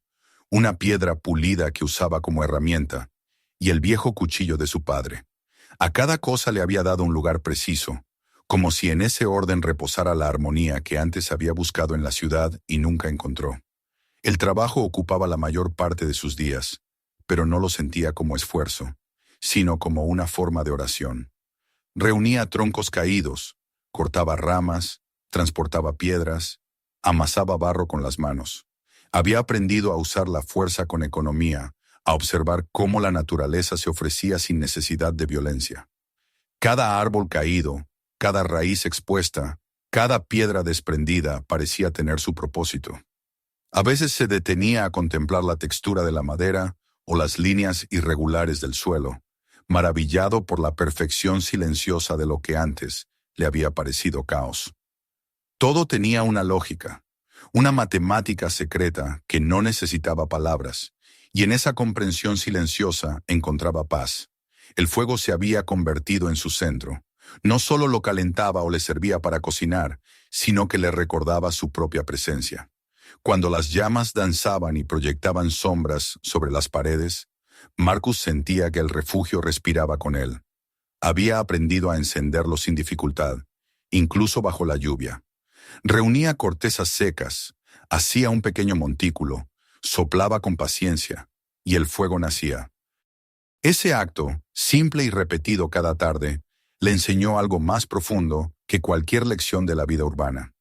Speaker 1: una piedra pulida que usaba como herramienta, y el viejo cuchillo de su padre. A cada cosa le había dado un lugar preciso, como si en ese orden reposara la armonía que antes había buscado en la ciudad y nunca encontró. El trabajo ocupaba la mayor parte de sus días, pero no lo sentía como esfuerzo, sino como una forma de oración. Reunía troncos caídos, cortaba ramas, transportaba piedras, amasaba barro con las manos. Había aprendido a usar la fuerza con economía, a observar cómo la naturaleza se ofrecía sin necesidad de violencia. Cada árbol caído, cada raíz expuesta, cada piedra desprendida parecía tener su propósito. A veces se detenía a contemplar la textura de la madera o las líneas irregulares del suelo, maravillado por la perfección silenciosa de lo que antes le había parecido caos. Todo tenía una lógica, una matemática secreta que no necesitaba palabras, y en esa comprensión silenciosa encontraba paz. El fuego se había convertido en su centro. No solo lo calentaba o le servía para cocinar, sino que le recordaba su propia presencia. Cuando las llamas danzaban y proyectaban sombras sobre las paredes, Marcus sentía que el refugio respiraba con él. Había aprendido a encenderlo sin dificultad, incluso bajo la lluvia. Reunía cortezas secas, hacía un pequeño montículo, soplaba con paciencia, y el fuego nacía. Ese acto, simple y repetido cada tarde, le enseñó algo más profundo que cualquier lección de la vida urbana: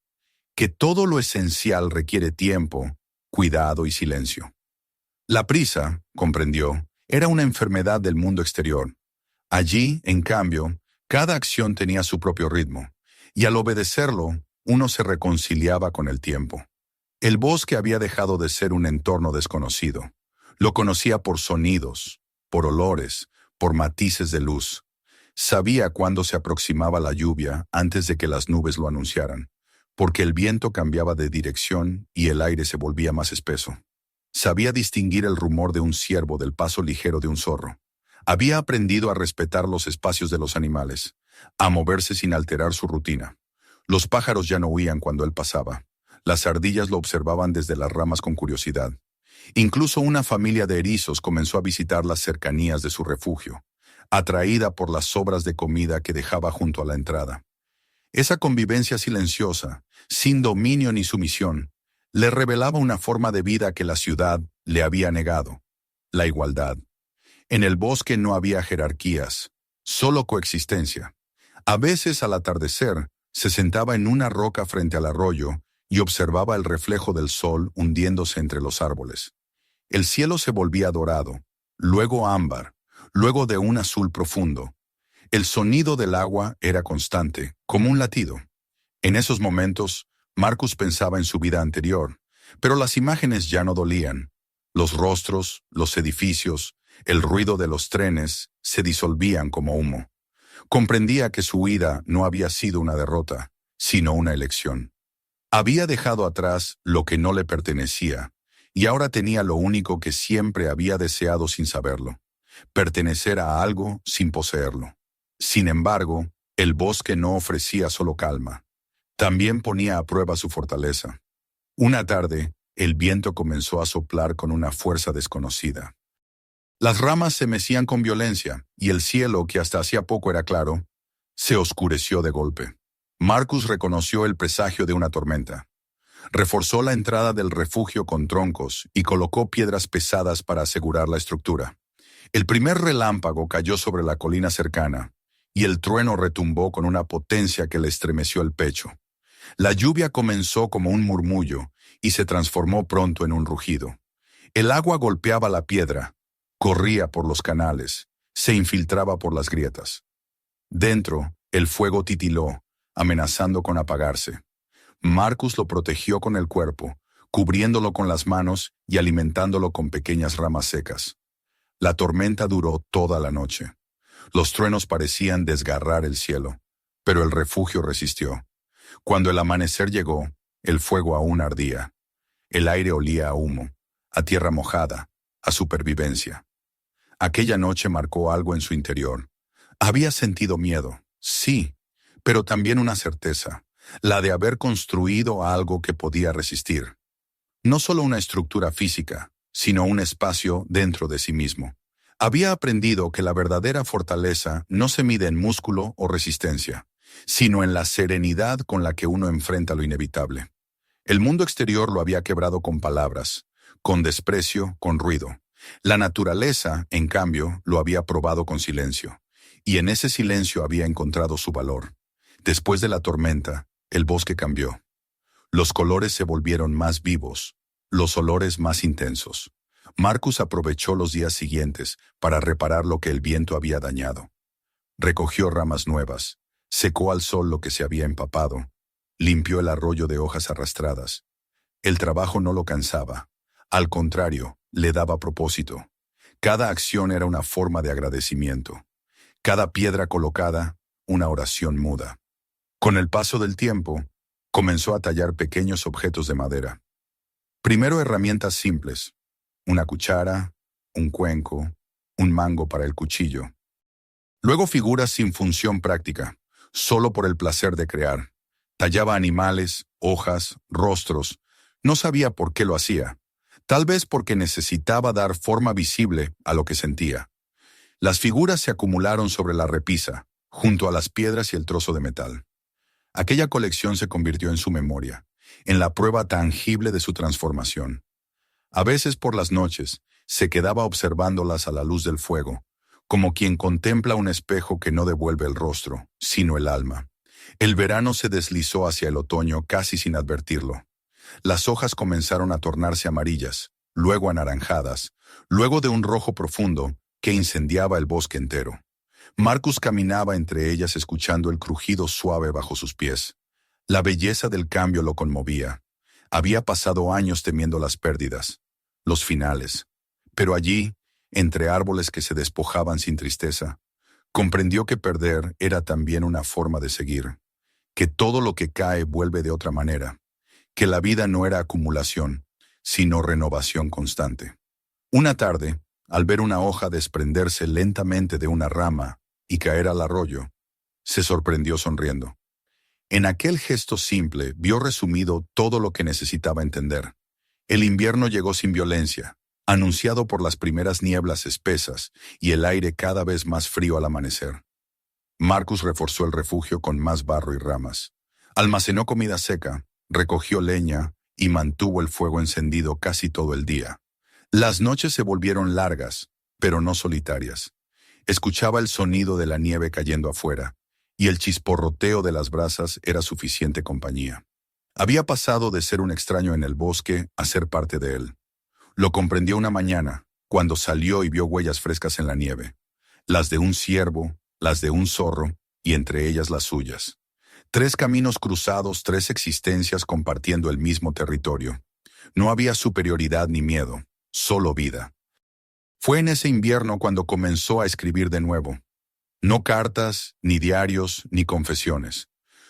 Speaker 1: que todo lo esencial requiere tiempo, cuidado y silencio. La prisa, comprendió, era una enfermedad del mundo exterior. Allí, en cambio, cada acción tenía su propio ritmo, y al obedecerlo, uno se reconciliaba con el tiempo. El bosque había dejado de ser un entorno desconocido. Lo conocía por sonidos, por olores, por matices de luz. Sabía cuándo se aproximaba la lluvia antes de que las nubes lo anunciaran, porque el viento cambiaba de dirección y el aire se volvía más espeso. Sabía distinguir el rumor de un ciervo del paso ligero de un zorro. Había aprendido a respetar los espacios de los animales, a moverse sin alterar su rutina. Los pájaros ya no huían cuando él pasaba. Las ardillas lo observaban desde las ramas con curiosidad. Incluso una familia de erizos comenzó a visitar las cercanías de su refugio, atraída por las sobras de comida que dejaba junto a la entrada. Esa convivencia silenciosa, sin dominio ni sumisión, le revelaba una forma de vida que la ciudad le había negado: la igualdad. En el bosque no había jerarquías, solo coexistencia. A veces, al atardecer, se sentaba en una roca frente al arroyo y observaba el reflejo del sol hundiéndose entre los árboles. El cielo se volvía dorado, luego ámbar, luego de un azul profundo. El sonido del agua era constante, como un latido. En esos momentos, Marcus pensaba en su vida anterior, pero las imágenes ya no dolían. Los rostros, los edificios, el ruido de los trenes se disolvían como humo. Comprendía que su huida no había sido una derrota, sino una elección. Había dejado atrás lo que no le pertenecía, y ahora tenía lo único que siempre había deseado sin saberlo: pertenecer a algo sin poseerlo. Sin embargo, el bosque no ofrecía solo calma. También ponía a prueba su fortaleza. Una tarde, el viento comenzó a soplar con una fuerza desconocida. Las ramas se mecían con violencia, y el cielo, que hasta hacía poco era claro, se oscureció de golpe. Marcus reconoció el presagio de una tormenta. Reforzó la entrada del refugio con troncos y colocó piedras pesadas para asegurar la estructura. El primer relámpago cayó sobre la colina cercana, y el trueno retumbó con una potencia que le estremeció el pecho. La lluvia comenzó como un murmullo y se transformó pronto en un rugido. El agua golpeaba la piedra, corría por los canales, se infiltraba por las grietas. Dentro, el fuego titiló, amenazando con apagarse. Marcus lo protegió con el cuerpo, cubriéndolo con las manos y alimentándolo con pequeñas ramas secas. La tormenta duró toda la noche. Los truenos parecían desgarrar el cielo, pero el refugio resistió. Cuando el amanecer llegó, el fuego aún ardía. El aire olía a humo, a tierra mojada, a supervivencia. Aquella noche marcó algo en su interior. Había sentido miedo, sí, pero también una certeza, la de haber construido algo que podía resistir. No solo una estructura física, sino un espacio dentro de sí mismo. Había aprendido que la verdadera fortaleza no se mide en músculo o resistencia, sino en la serenidad con la que uno enfrenta lo inevitable. El mundo exterior lo había quebrado con palabras, con desprecio, con ruido. La naturaleza, en cambio, lo había probado con silencio, y en ese silencio había encontrado su valor. Después de la tormenta, el bosque cambió. Los colores se volvieron más vivos, los olores más intensos. Marcus aprovechó los días siguientes para reparar lo que el viento había dañado. Recogió ramas nuevas, secó al sol lo que se había empapado, limpió el arroyo de hojas arrastradas. El trabajo no lo cansaba, al contrario, le daba propósito. Cada acción era una forma de agradecimiento. Cada piedra colocada, una oración muda. Con el paso del tiempo, comenzó a tallar pequeños objetos de madera. Primero herramientas simples: una cuchara, un cuenco, un mango para el cuchillo. Luego figuras sin función práctica, solo por el placer de crear. Tallaba animales, hojas, rostros. No sabía por qué lo hacía. Tal vez porque necesitaba dar forma visible a lo que sentía. Las figuras se acumularon sobre la repisa, junto a las piedras y el trozo de metal. Aquella colección se convirtió en su memoria, en la prueba tangible de su transformación. A veces por las noches, se quedaba observándolas a la luz del fuego, como quien contempla un espejo que no devuelve el rostro, sino el alma. El verano se deslizó hacia el otoño casi sin advertirlo. Las hojas comenzaron a tornarse amarillas, luego anaranjadas, luego de un rojo profundo que incendiaba el bosque entero. Marcus caminaba entre ellas escuchando el crujido suave bajo sus pies. La belleza del cambio lo conmovía. Había pasado años temiendo las pérdidas, los finales. Pero allí, entre árboles que se despojaban sin tristeza, comprendió que perder era también una forma de seguir, que todo lo que cae vuelve de otra manera, que la vida no era acumulación, sino renovación constante. Una tarde, al ver una hoja desprenderse lentamente de una rama y caer al arroyo, se sorprendió sonriendo. En aquel gesto simple vio resumido todo lo que necesitaba entender. El invierno llegó sin violencia, anunciado por las primeras nieblas espesas y el aire cada vez más frío al amanecer. Marcus reforzó el refugio con más barro y ramas. Almacenó comida seca, recogió leña y mantuvo el fuego encendido casi todo el día. Las noches se volvieron largas, pero no solitarias. Escuchaba el sonido de la nieve cayendo afuera, y el chisporroteo de las brasas era suficiente compañía. Había pasado de ser un extraño en el bosque a ser parte de él. Lo comprendió una mañana, cuando salió y vio huellas frescas en la nieve, las de un ciervo, las de un zorro, y entre ellas las suyas. 3 caminos cruzados, 3 existencias compartiendo el mismo territorio. No había superioridad ni miedo, solo vida. Fue en ese invierno cuando comenzó a escribir de nuevo. No cartas, ni diarios, ni confesiones.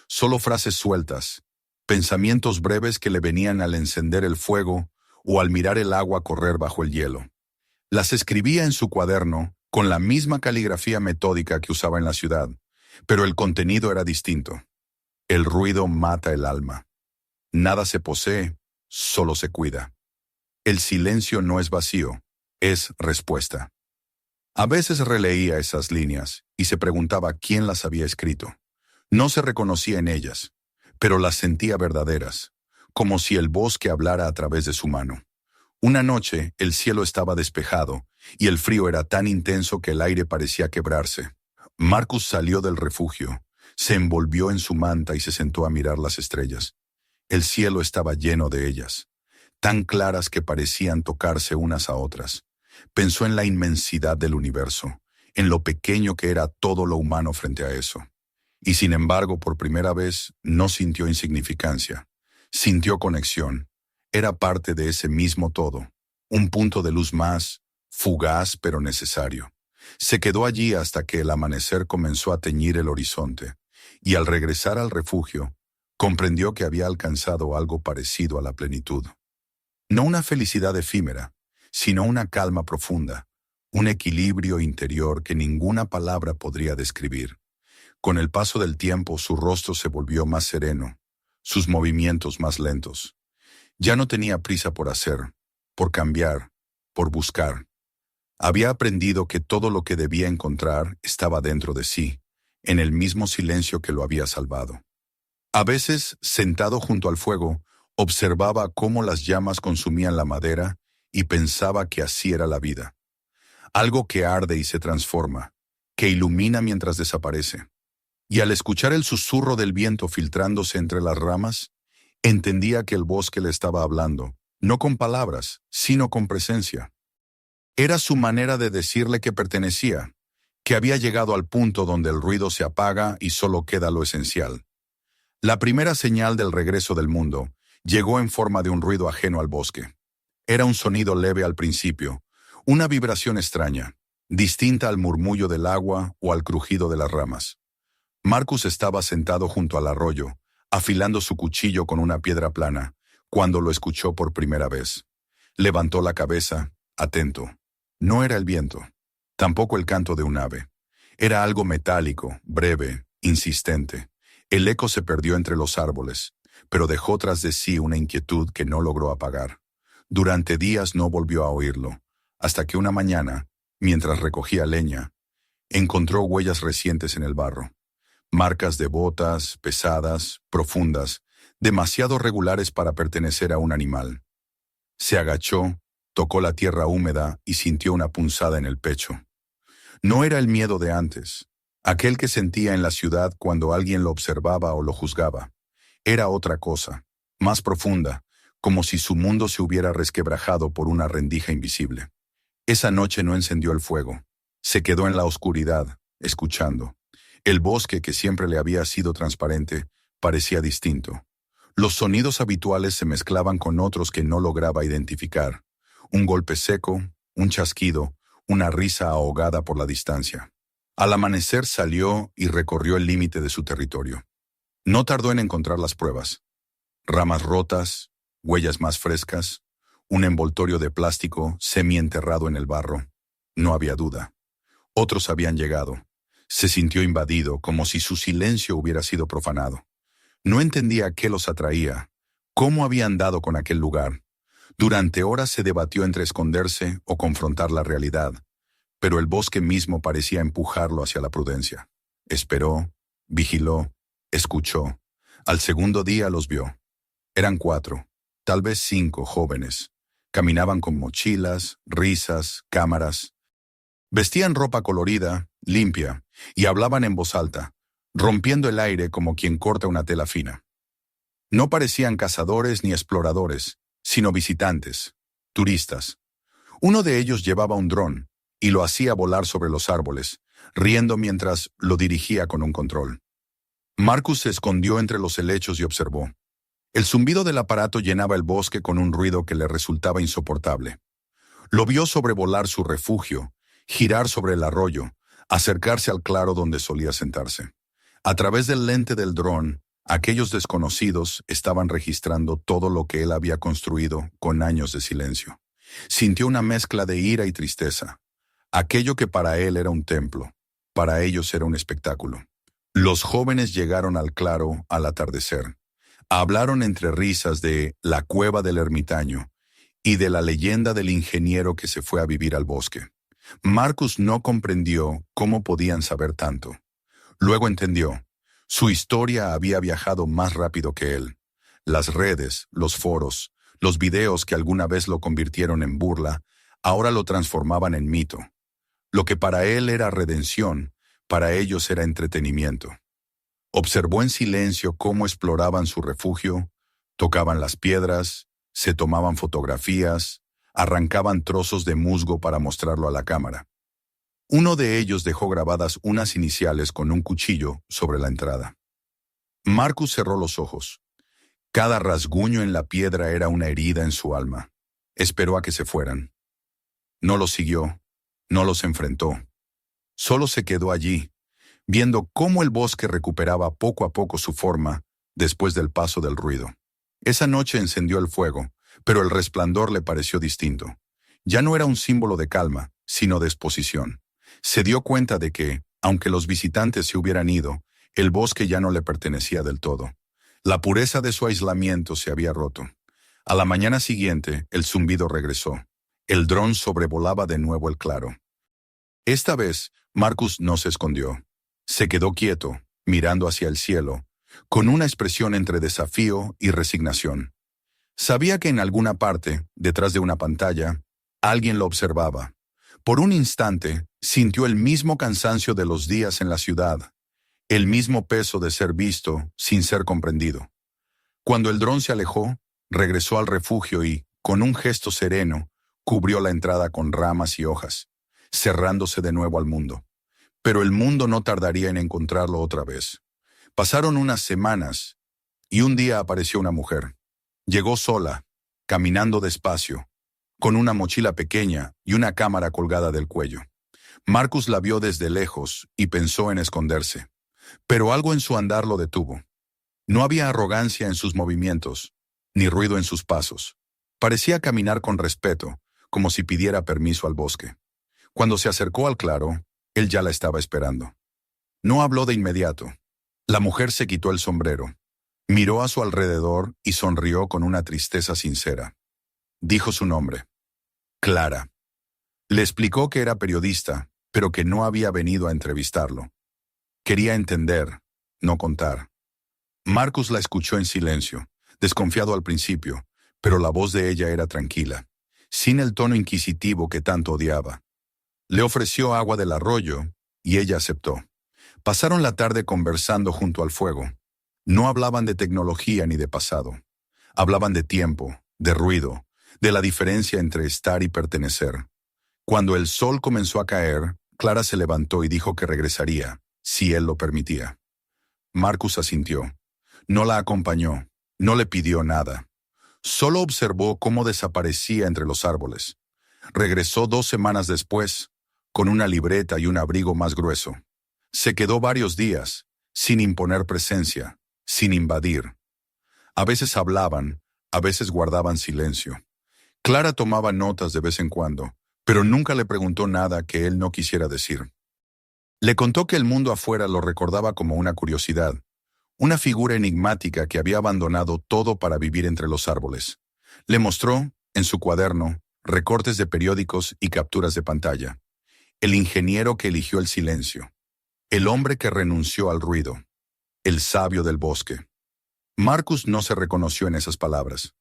Speaker 1: Solo frases sueltas, pensamientos breves que le venían al encender el fuego o al mirar el agua correr bajo el hielo. Las escribía en su cuaderno con la misma caligrafía metódica que usaba en la ciudad, pero el contenido era distinto. El ruido mata el alma. Nada se posee, solo se cuida. El silencio no es vacío, es respuesta. A veces releía esas líneas y se preguntaba quién las había escrito. No se reconocía en ellas, pero las sentía verdaderas, como si el bosque hablara a través de su mano. Una noche el cielo estaba despejado y el frío era tan intenso que el aire parecía quebrarse. Marcus salió del refugio, se envolvió en su manta y se sentó a mirar las estrellas. El cielo estaba lleno de ellas, tan claras que parecían tocarse unas a otras. Pensó en la inmensidad del universo, en lo pequeño que era todo lo humano frente a eso. Y sin embargo, por primera vez, no sintió insignificancia. Sintió conexión. Era parte de ese mismo todo. Un punto de luz más, fugaz pero necesario. Se quedó allí hasta que el amanecer comenzó a teñir el horizonte, y al regresar al refugio, comprendió que había alcanzado algo parecido a la plenitud. No una felicidad efímera, sino una calma profunda, un equilibrio interior que ninguna palabra podría describir. Con el paso del tiempo su rostro se volvió más sereno, sus movimientos más lentos. Ya no tenía prisa por hacer, por cambiar, por buscar. Había aprendido que todo lo que debía encontrar estaba dentro de sí, en el mismo silencio que lo había salvado. A veces, sentado junto al fuego, observaba cómo las llamas consumían la madera y pensaba que así era la vida. Algo que arde y se transforma, que ilumina mientras desaparece. Y al escuchar el susurro del viento filtrándose entre las ramas, entendía que el bosque le estaba hablando, no con palabras, sino con presencia. Era su manera de decirle que pertenecía, que había llegado al punto donde el ruido se apaga y solo queda lo esencial. La primera señal del regreso del mundo llegó en forma de un ruido ajeno al bosque. Era un sonido leve al principio, una vibración extraña, distinta al murmullo del agua o al crujido de las ramas. Marcus estaba sentado junto al arroyo, afilando su cuchillo con una piedra plana, cuando lo escuchó por primera vez. Levantó la cabeza, atento. No era el viento, tampoco el canto de un ave. Era algo metálico, breve, insistente. El eco se perdió entre los árboles, pero dejó tras de sí una inquietud que no logró apagar. Durante días no volvió a oírlo, hasta que una mañana, mientras recogía leña, encontró huellas recientes en el barro. Marcas de botas, pesadas, profundas, demasiado regulares para pertenecer a un animal. Se agachó, tocó la tierra húmeda y sintió una punzada en el pecho. No era el miedo de antes, aquel que sentía en la ciudad cuando alguien lo observaba o lo juzgaba. Era otra cosa, más profunda, como si su mundo se hubiera resquebrajado por una rendija invisible. Esa noche no encendió el fuego. Se quedó en la oscuridad, escuchando. El bosque, que siempre le había sido transparente, parecía distinto. Los sonidos habituales se mezclaban con otros que no lograba identificar. Un golpe seco, un chasquido, una risa ahogada por la distancia. Al amanecer salió y recorrió el límite de su territorio. No tardó en encontrar las pruebas. Ramas rotas, huellas más frescas, un envoltorio de plástico semienterrado en el barro. No había duda. Otros habían llegado. Se sintió invadido, como si su silencio hubiera sido profanado. No entendía qué los atraía, cómo habían dado con aquel lugar. Durante horas se debatió entre esconderse o confrontar la realidad, pero el bosque mismo parecía empujarlo hacia la prudencia. Esperó, vigiló, escuchó. Al segundo día los vio. Eran 4, tal vez 5 jóvenes. Caminaban con mochilas, risas, cámaras. Vestían ropa colorida, limpia, y hablaban en voz alta, rompiendo el aire como quien corta una tela fina. No parecían cazadores ni exploradores, sino visitantes, turistas. Uno de ellos llevaba un dron y lo hacía volar sobre los árboles, riendo mientras lo dirigía con un control. Marcus se escondió entre los helechos y observó. El zumbido del aparato llenaba el bosque con un ruido que le resultaba insoportable. Lo vio sobrevolar su refugio, girar sobre el arroyo, acercarse al claro donde solía sentarse. A través del lente del dron, aquellos desconocidos estaban registrando todo lo que él había construido con años de silencio. Sintió una mezcla de ira y tristeza. Aquello que para él era un templo, para ellos era un espectáculo. Los jóvenes llegaron al claro al atardecer. Hablaron entre risas de la cueva del ermitaño y de la leyenda del ingeniero que se fue a vivir al bosque. Marcus no comprendió cómo podían saber tanto. Luego entendió. Su historia había viajado más rápido que él. Las redes, los foros, los videos que alguna vez lo convirtieron en burla, ahora lo transformaban en mito. Lo que para él era redención, para ellos era entretenimiento. Observó en silencio cómo exploraban su refugio, tocaban las piedras, se tomaban fotografías, arrancaban trozos de musgo para mostrarlo a la cámara. Uno de ellos dejó grabadas unas iniciales con un cuchillo sobre la entrada. Marcus cerró los ojos. Cada rasguño en la piedra era una herida en su alma. Esperó a que se fueran. No los siguió, no los enfrentó. Solo se quedó allí, viendo cómo el bosque recuperaba poco a poco su forma después del paso del ruido. Esa noche encendió el fuego, pero el resplandor le pareció distinto. Ya no era un símbolo de calma, sino de exposición. Se dio cuenta de que, aunque los visitantes se hubieran ido, el bosque ya no le pertenecía del todo. La pureza de su aislamiento se había roto. A la mañana siguiente, el zumbido regresó. El dron sobrevolaba de nuevo el claro. Esta vez, Marcus no se escondió. Se quedó quieto, mirando hacia el cielo, con una expresión entre desafío y resignación. Sabía que en alguna parte, detrás de una pantalla, alguien lo observaba. Por un instante, sintió el mismo cansancio de los días en la ciudad, el mismo peso de ser visto sin ser comprendido. Cuando el dron se alejó, regresó al refugio y, con un gesto sereno, cubrió la entrada con ramas y hojas, cerrándose de nuevo al mundo. Pero el mundo no tardaría en encontrarlo otra vez. Pasaron unas semanas, y un día apareció una mujer. Llegó sola, caminando despacio, con una mochila pequeña y una cámara colgada del cuello. Marcus la vio desde lejos y pensó en esconderse. Pero algo en su andar lo detuvo. No había arrogancia en sus movimientos, ni ruido en sus pasos. Parecía caminar con respeto, como si pidiera permiso al bosque. Cuando se acercó al claro, él ya la estaba esperando. No habló de inmediato. La mujer se quitó el sombrero, miró a su alrededor y sonrió con una tristeza sincera. Dijo su nombre. Clara. Le explicó que era periodista, pero que no había venido a entrevistarlo. Quería entender, no contar. Marcus la escuchó en silencio, desconfiado al principio, pero la voz de ella era tranquila, sin el tono inquisitivo que tanto odiaba. Le ofreció agua del arroyo y ella aceptó. Pasaron la tarde conversando junto al fuego. No hablaban de tecnología ni de pasado. Hablaban de tiempo, de ruido, de la diferencia entre estar y pertenecer. Cuando el sol comenzó a caer, Clara se levantó y dijo que regresaría, si él lo permitía. Marcus asintió. No la acompañó, no le pidió nada. Solo observó cómo desaparecía entre los árboles. Regresó 2 semanas después, con una libreta y un abrigo más grueso. Se quedó varios días, sin imponer presencia, sin invadir. A veces hablaban, a veces guardaban silencio. Clara tomaba notas de vez en cuando, pero nunca le preguntó nada que él no quisiera decir. Le contó que el mundo afuera lo recordaba como una curiosidad, una figura enigmática que había abandonado todo para vivir entre los árboles. Le mostró, en su cuaderno, recortes de periódicos y capturas de pantalla. El ingeniero que eligió el silencio. El hombre que renunció al ruido. El sabio del bosque. Marcus no se reconoció en esas palabras.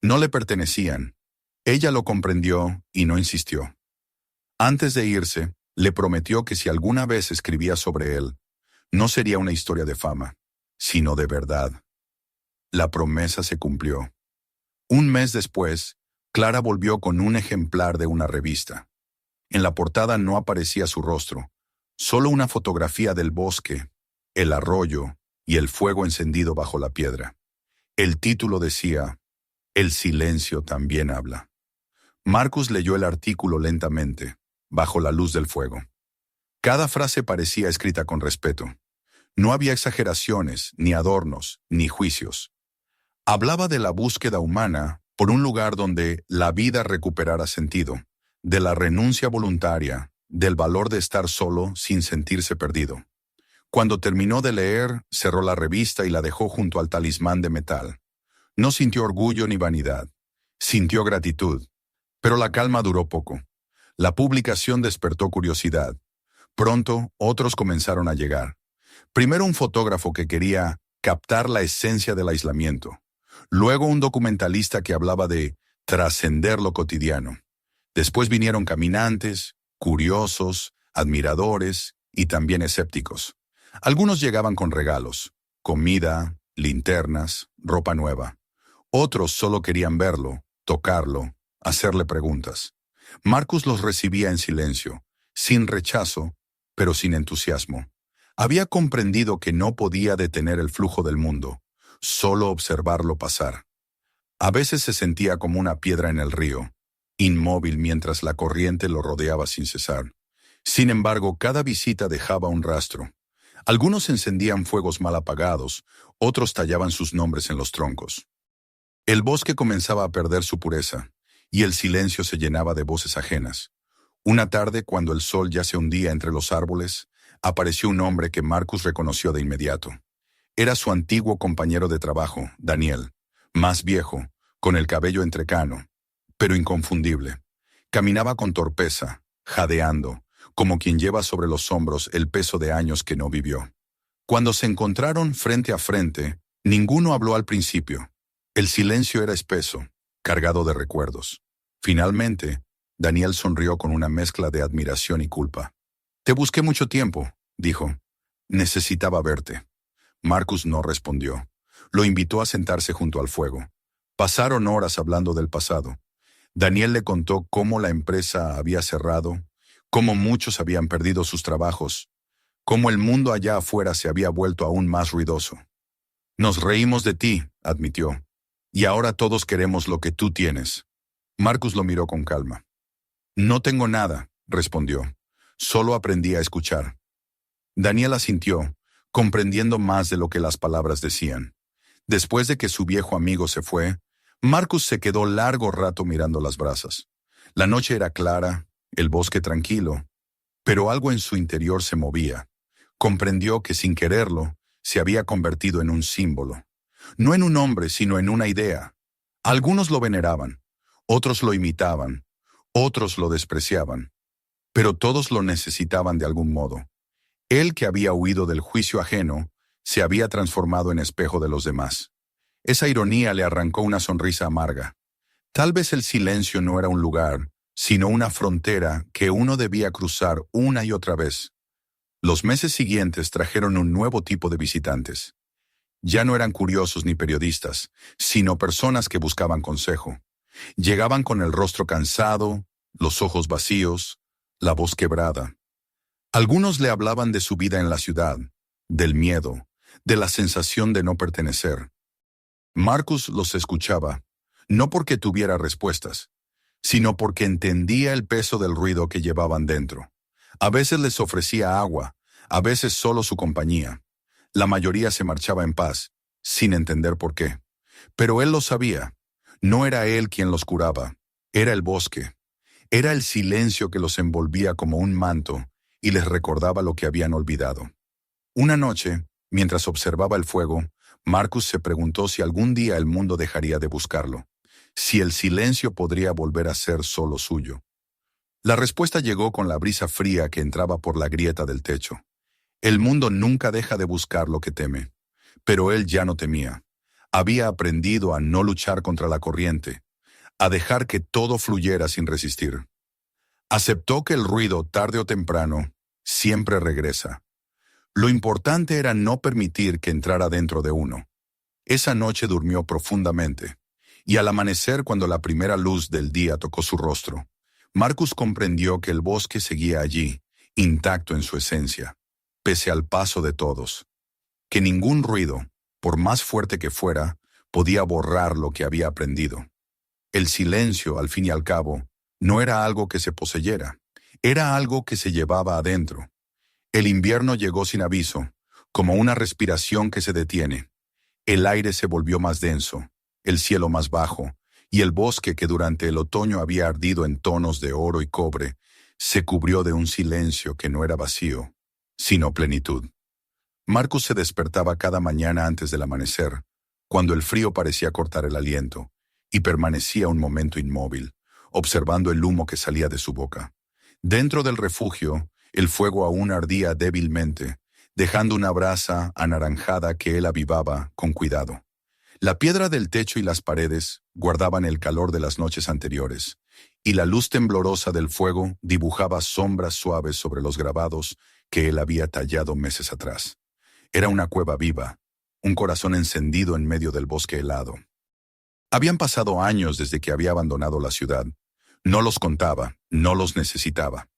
Speaker 1: No le pertenecían. Ella lo comprendió y no insistió. Antes de irse, le prometió que si alguna vez escribía sobre él, no sería una historia de fama, sino de verdad. La promesa se cumplió. Un mes después, Clara volvió con un ejemplar de una revista. En la portada no aparecía su rostro, solo una fotografía del bosque, el arroyo y el fuego encendido bajo la piedra. El título decía, "El silencio también habla". Marcus leyó el artículo lentamente, bajo la luz del fuego. Cada frase parecía escrita con respeto. No había exageraciones, ni adornos, ni juicios. Hablaba de la búsqueda humana por un lugar donde la vida recuperara sentido, de la renuncia voluntaria, del valor de estar solo sin sentirse perdido. Cuando terminó de leer, cerró la revista y la dejó junto al talismán de metal. No sintió orgullo ni vanidad. Sintió gratitud. Pero la calma duró poco. La publicación despertó curiosidad. Pronto, otros comenzaron a llegar. Primero un fotógrafo que quería captar la esencia del aislamiento. Luego un documentalista que hablaba de trascender lo cotidiano. Después vinieron caminantes, curiosos, admiradores y también escépticos. Algunos llegaban con regalos, comida, linternas, ropa nueva. Otros solo querían verlo, tocarlo, hacerle preguntas. Marcus los recibía en silencio, sin rechazo, pero sin entusiasmo. Había comprendido que no podía detener el flujo del mundo, solo observarlo pasar. A veces se sentía como una piedra en el río, inmóvil mientras la corriente lo rodeaba sin cesar. Sin embargo, cada visita dejaba un rastro. Algunos encendían fuegos mal apagados, otros tallaban sus nombres en los troncos. El bosque comenzaba a perder su pureza, y el silencio se llenaba de voces ajenas. Una tarde, cuando el sol ya se hundía entre los árboles, apareció un hombre que Marcus reconoció de inmediato. Era su antiguo compañero de trabajo, Daniel, más viejo, con el cabello entrecano, pero inconfundible. Caminaba con torpeza, jadeando, como quien lleva sobre los hombros el peso de años que no vivió. Cuando se encontraron frente a frente, ninguno habló al principio. El silencio era espeso, cargado de recuerdos. Finalmente, Daniel sonrió con una mezcla de admiración y culpa. «Te busqué mucho tiempo», dijo. «Necesitaba verte». Marcus no respondió. Lo invitó a sentarse junto al fuego. Pasaron horas hablando del pasado. Daniel le contó cómo la empresa había cerrado, cómo muchos habían perdido sus trabajos, cómo el mundo allá afuera se había vuelto aún más ruidoso. «Nos reímos de ti», admitió, «y ahora todos queremos lo que tú tienes». Marcus lo miró con calma. «No tengo nada», respondió. «Solo aprendí a escuchar». Daniel asintió, comprendiendo más de lo que las palabras decían. Después de que su viejo amigo se fue, Marcus se quedó largo rato mirando las brasas. La noche era clara, el bosque tranquilo, pero algo en su interior se movía. Comprendió que sin quererlo, se había convertido en un símbolo. No en un hombre, sino en una idea. Algunos lo veneraban, otros lo imitaban, otros lo despreciaban, pero todos lo necesitaban de algún modo. Él, que había huido del juicio ajeno, se había transformado en espejo de los demás. Esa ironía le arrancó una sonrisa amarga. Tal vez el silencio no era un lugar, sino una frontera que uno debía cruzar una y otra vez. Los meses siguientes trajeron un nuevo tipo de visitantes. Ya no eran curiosos ni periodistas, sino personas que buscaban consejo. Llegaban con el rostro cansado, los ojos vacíos, la voz quebrada. Algunos le hablaban de su vida en la ciudad, del miedo, de la sensación de no pertenecer. Marcus los escuchaba, no porque tuviera respuestas, sino porque entendía el peso del ruido que llevaban dentro. A veces les ofrecía agua, a veces solo su compañía. La mayoría se marchaba en paz, sin entender por qué. Pero él lo sabía. No era él quien los curaba, era el bosque. Era el silencio que los envolvía como un manto y les recordaba lo que habían olvidado. Una noche, mientras observaba el fuego, Marcus se preguntó si algún día el mundo dejaría de buscarlo, si el silencio podría volver a ser solo suyo. La respuesta llegó con la brisa fría que entraba por la grieta del techo. El mundo nunca deja de buscar lo que teme, pero él ya no temía. Había aprendido a no luchar contra la corriente, a dejar que todo fluyera sin resistir. Aceptó que el ruido, tarde o temprano, siempre regresa. Lo importante era no permitir que entrara dentro de uno. Esa noche durmió profundamente, y al amanecer, cuando la primera luz del día tocó su rostro, Marcus comprendió que el bosque seguía allí, intacto en su esencia, pese al paso de todos, que ningún ruido, por más fuerte que fuera, podía borrar lo que había aprendido. El silencio, al fin y al cabo, no era algo que se poseyera, era algo que se llevaba adentro. El invierno llegó sin aviso, como una respiración que se detiene. El aire se volvió más denso, el cielo más bajo, y el bosque que durante el otoño había ardido en tonos de oro y cobre, se cubrió de un silencio que no era vacío, sino plenitud. Marcus se despertaba cada mañana antes del amanecer, cuando el frío parecía cortar el aliento, y permanecía un momento inmóvil, observando el humo que salía de su boca. Dentro del refugio, el fuego aún ardía débilmente, dejando una brasa anaranjada que él avivaba con cuidado. La piedra del techo y las paredes guardaban el calor de las noches anteriores, y la luz temblorosa del fuego dibujaba sombras suaves sobre los grabados que él había tallado meses atrás. Era una cueva viva, un corazón encendido en medio del bosque helado. Habían pasado años desde que había abandonado la ciudad. No los contaba, no los necesitaba.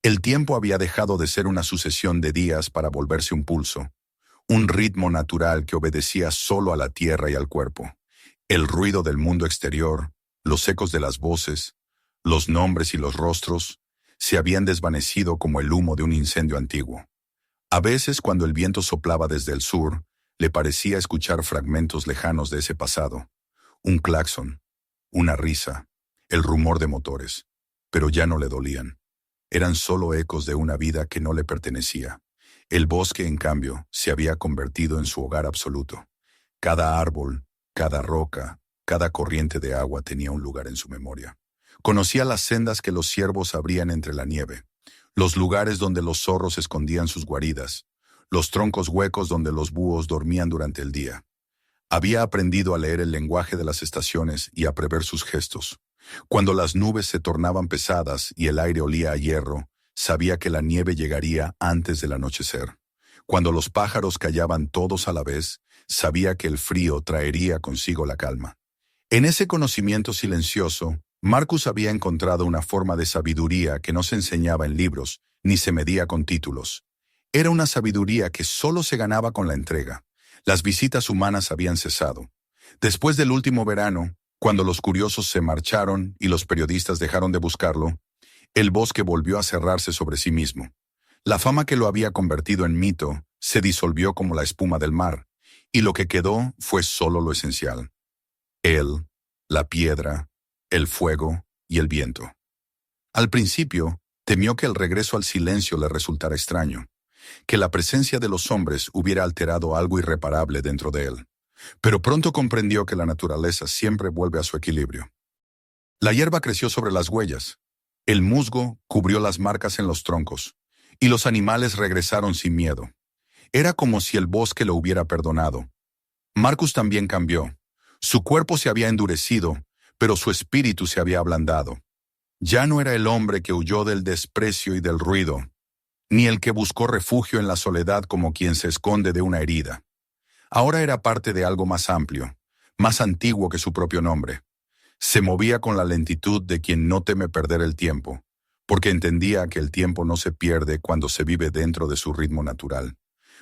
Speaker 1: El tiempo había dejado de ser una sucesión de días para volverse un pulso, un ritmo natural que obedecía solo a la tierra y al cuerpo. El ruido del mundo exterior, los ecos de las voces, los nombres y los rostros, se habían desvanecido como el humo de un incendio antiguo. A veces, cuando el viento soplaba desde el sur, le parecía escuchar fragmentos lejanos de ese pasado. Un claxon, una risa, el rumor de motores, pero ya no le dolían. Eran solo ecos de una vida que no le pertenecía. El bosque, en cambio, se había convertido en su hogar absoluto. Cada árbol, cada roca, cada corriente de agua tenía un lugar en su memoria. Conocía las sendas que los ciervos abrían entre la nieve, los lugares donde los zorros escondían sus guaridas, los troncos huecos donde los búhos dormían durante el día. Había aprendido a leer el lenguaje de las estaciones y a prever sus gestos. Cuando las nubes se tornaban pesadas y el aire olía a hierro, sabía que la nieve llegaría antes del anochecer. Cuando los pájaros callaban todos a la vez, sabía que el frío traería consigo la calma. En ese conocimiento silencioso, Marcus había encontrado una forma de sabiduría que no se enseñaba en libros, ni se medía con títulos. Era una sabiduría que solo se ganaba con la entrega. Las visitas humanas habían cesado. Después del último verano, cuando los curiosos se marcharon y los periodistas dejaron de buscarlo, el bosque volvió a cerrarse sobre sí mismo. La fama que lo había convertido en mito se disolvió como la espuma del mar, y lo que quedó fue solo lo esencial. Él, la piedra, el fuego y el viento. Al principio, temió que el regreso al silencio le resultara extraño, que la presencia de los hombres hubiera alterado algo irreparable dentro de él. Pero pronto comprendió que la naturaleza siempre vuelve a su equilibrio. La hierba creció sobre las huellas, el musgo cubrió las marcas en los troncos, y los animales regresaron sin miedo. Era como si el bosque lo hubiera perdonado. Marcus también cambió. Su cuerpo se había endurecido, pero su espíritu se había ablandado. Ya no era el hombre que huyó del desprecio y del ruido, ni el que buscó refugio en la soledad como quien se esconde de una herida. Ahora era parte de algo más amplio, más antiguo que su propio nombre. Se movía con la lentitud de quien no teme perder el tiempo, porque entendía que el tiempo no se pierde cuando se vive dentro de su ritmo natural.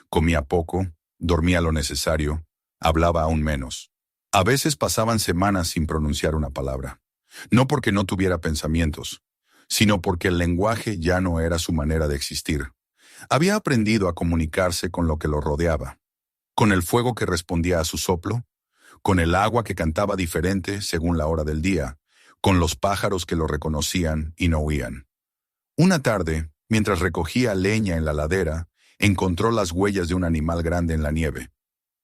Speaker 1: Comía poco, dormía lo necesario, hablaba aún menos. A veces pasaban semanas sin pronunciar una palabra. No porque no tuviera pensamientos, sino porque el lenguaje ya no era su manera de existir. Había aprendido a comunicarse con lo que lo rodeaba, con el fuego que respondía a su soplo, con el agua que cantaba diferente según la hora del día, con los pájaros que lo reconocían y no huían. Una tarde, mientras recogía leña en la ladera, encontró las huellas de un animal grande en la nieve.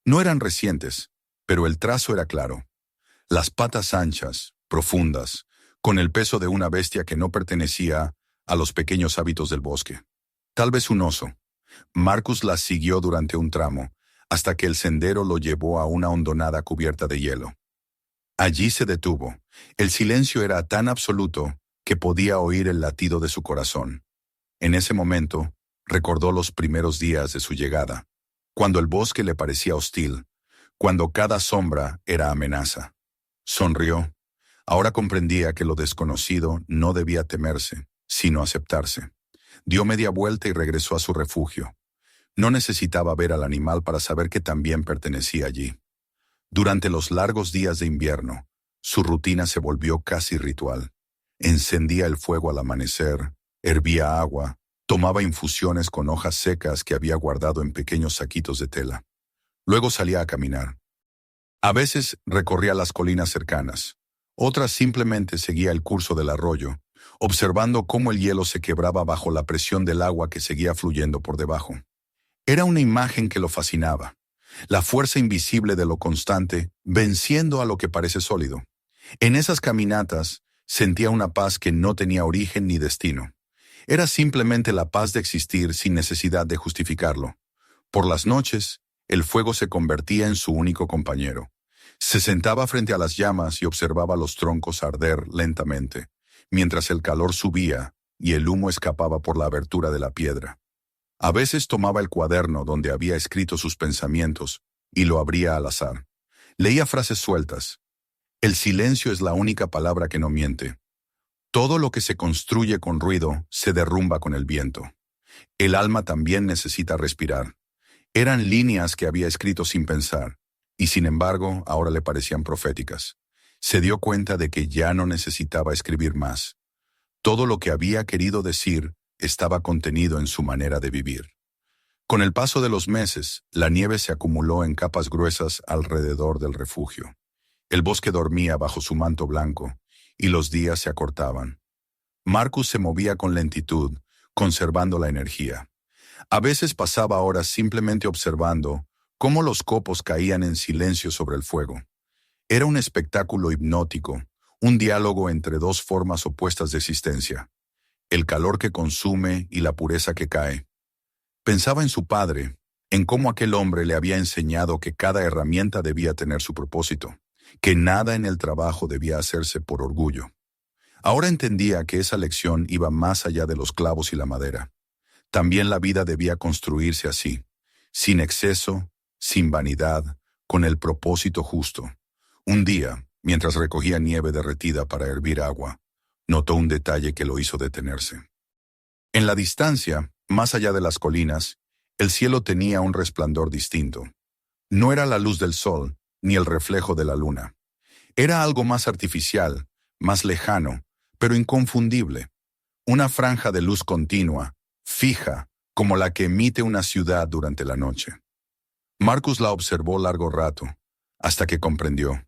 Speaker 1: No eran recientes, pero el trazo era claro. Las patas anchas, profundas, con el peso de una bestia que no pertenecía a los pequeños hábitos del bosque. Tal vez un oso. Marcus las siguió durante un tramo, hasta que el sendero lo llevó a una hondonada cubierta de hielo. Allí se detuvo. El silencio era tan absoluto que podía oír el latido de su corazón. En ese momento, recordó los primeros días de su llegada, cuando el bosque le parecía hostil, cuando cada sombra era amenaza. Sonrió. Ahora comprendía que lo desconocido no debía temerse, sino aceptarse. Dio media vuelta y regresó a su refugio. No necesitaba ver al animal para saber que también pertenecía allí. Durante los largos días de invierno, su rutina se volvió casi ritual. Encendía el fuego al amanecer, hervía agua, tomaba infusiones con hojas secas que había guardado en pequeños saquitos de tela. Luego salía a caminar. A veces recorría las colinas cercanas, otras simplemente seguía el curso del arroyo, observando cómo el hielo se quebraba bajo la presión del agua que seguía fluyendo por debajo. Era una imagen que lo fascinaba, la fuerza invisible de lo constante venciendo a lo que parece sólido. En esas caminatas sentía una paz que no tenía origen ni destino. Era simplemente la paz de existir sin necesidad de justificarlo. Por las noches, el fuego se convertía en su único compañero. Se sentaba frente a las llamas y observaba los troncos arder lentamente, mientras el calor subía y el humo escapaba por la abertura de la piedra. A veces tomaba el cuaderno donde había escrito sus pensamientos y lo abría al azar. Leía frases sueltas. El silencio es la única palabra que no miente. Todo lo que se construye con ruido se derrumba con el viento. El alma también necesita respirar. Eran líneas que había escrito sin pensar, y sin embargo ahora le parecían proféticas. Se dio cuenta de que ya no necesitaba escribir más. Todo lo que había querido decir estaba contenido en su manera de vivir. Con el paso de los meses, la nieve se acumuló en capas gruesas alrededor del refugio. El bosque dormía bajo su manto blanco, y los días se acortaban. Marcus se movía con lentitud, conservando la energía. A veces pasaba horas simplemente observando cómo los copos caían en silencio sobre el fuego. Era un espectáculo hipnótico, un diálogo entre dos formas opuestas de existencia, el calor que consume y la pureza que cae. Pensaba en su padre, en cómo aquel hombre le había enseñado que cada herramienta debía tener su propósito, que nada en el trabajo debía hacerse por orgullo. Ahora entendía que esa lección iba más allá de los clavos y la madera. También la vida debía construirse así, sin exceso, sin vanidad, con el propósito justo. Un día, mientras recogía nieve derretida para hervir agua, notó un detalle que lo hizo detenerse. En la distancia, más allá de las colinas, el cielo tenía un resplandor distinto. No era la luz del sol, ni el reflejo de la luna. Era algo más artificial, más lejano, pero inconfundible. Una franja de luz continua, fija, como la que emite una ciudad durante la noche. Marcus la observó largo rato, hasta que comprendió.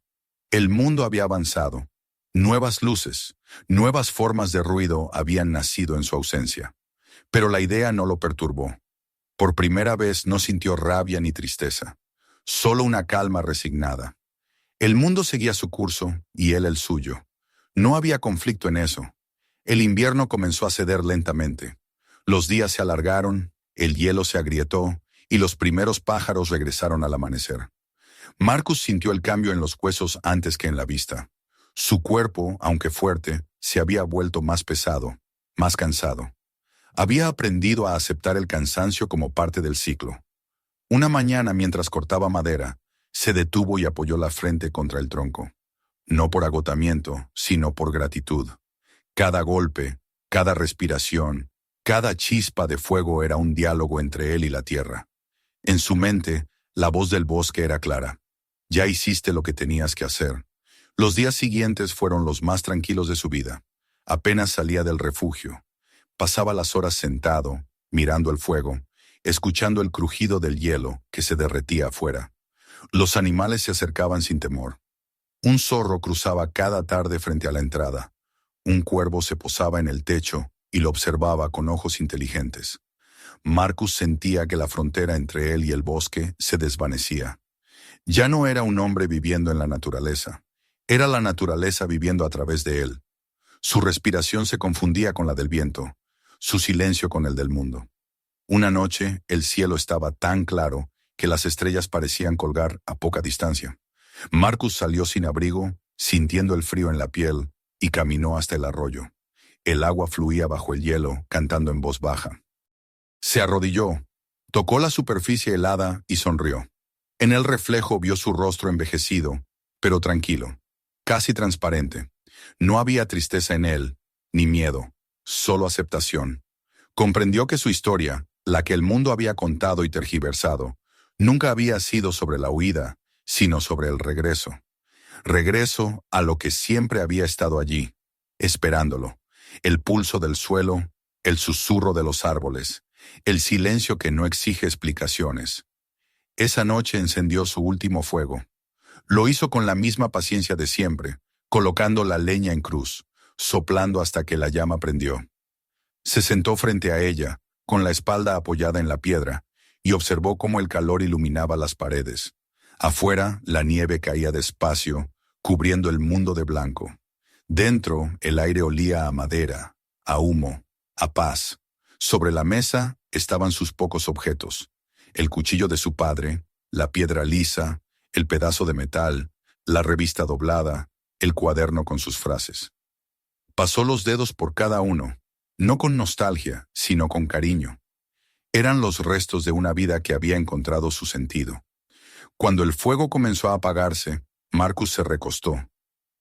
Speaker 1: El mundo había avanzado. Nuevas luces, nuevas formas de ruido habían nacido en su ausencia. Pero la idea no lo perturbó. Por primera vez no sintió rabia ni tristeza, solo una calma resignada. El mundo seguía su curso y él el suyo. No había conflicto en eso. El invierno comenzó a ceder lentamente. Los días se alargaron, el hielo se agrietó y los primeros pájaros regresaron al amanecer. Marcus sintió el cambio en los huesos antes que en la vista. Su cuerpo, aunque fuerte, se había vuelto más pesado, más cansado. Había aprendido a aceptar el cansancio como parte del ciclo. Una mañana, mientras cortaba madera, se detuvo y apoyó la frente contra el tronco. No por agotamiento, sino por gratitud. Cada golpe, cada respiración, cada chispa de fuego era un diálogo entre él y la tierra. En su mente, la voz del bosque era clara. Ya hiciste lo que tenías que hacer. Los días siguientes fueron los más tranquilos de su vida. Apenas salía del refugio. Pasaba las horas sentado, mirando el fuego, escuchando el crujido del hielo que se derretía afuera. Los animales se acercaban sin temor. Un zorro cruzaba cada tarde frente a la entrada. Un cuervo se posaba en el techo y lo observaba con ojos inteligentes. Marcus sentía que la frontera entre él y el bosque se desvanecía. Ya no era un hombre viviendo en la naturaleza. Era la naturaleza viviendo a través de él. Su respiración se confundía con la del viento, su silencio con el del mundo. Una noche, el cielo estaba tan claro que las estrellas parecían colgar a poca distancia. Marcus salió sin abrigo, sintiendo el frío en la piel, y caminó hasta el arroyo. El agua fluía bajo el hielo, cantando en voz baja. Se arrodilló, tocó la superficie helada y sonrió. En el reflejo vio su rostro envejecido, pero tranquilo, casi transparente. No había tristeza en él, ni miedo, solo aceptación. Comprendió que su historia, la que el mundo había contado y tergiversado, nunca había sido sobre la huida, sino sobre el regreso. Regreso a lo que siempre había estado allí, esperándolo. El pulso del suelo, el susurro de los árboles, el silencio que no exige explicaciones. Esa noche encendió su último fuego. Lo hizo con la misma paciencia de siempre, colocando la leña en cruz, soplando hasta que la llama prendió. Se sentó frente a ella, con la espalda apoyada en la piedra, y observó cómo el calor iluminaba las paredes. Afuera, la nieve caía despacio, cubriendo el mundo de blanco. Dentro, el aire olía a madera, a humo, a paz. Sobre la mesa estaban sus pocos objetos: el cuchillo de su padre, la piedra lisa, el pedazo de metal, la revista doblada, el cuaderno con sus frases. Pasó los dedos por cada uno, no con nostalgia, sino con cariño. Eran los restos de una vida que había encontrado su sentido. Cuando el fuego comenzó a apagarse, Marcus se recostó.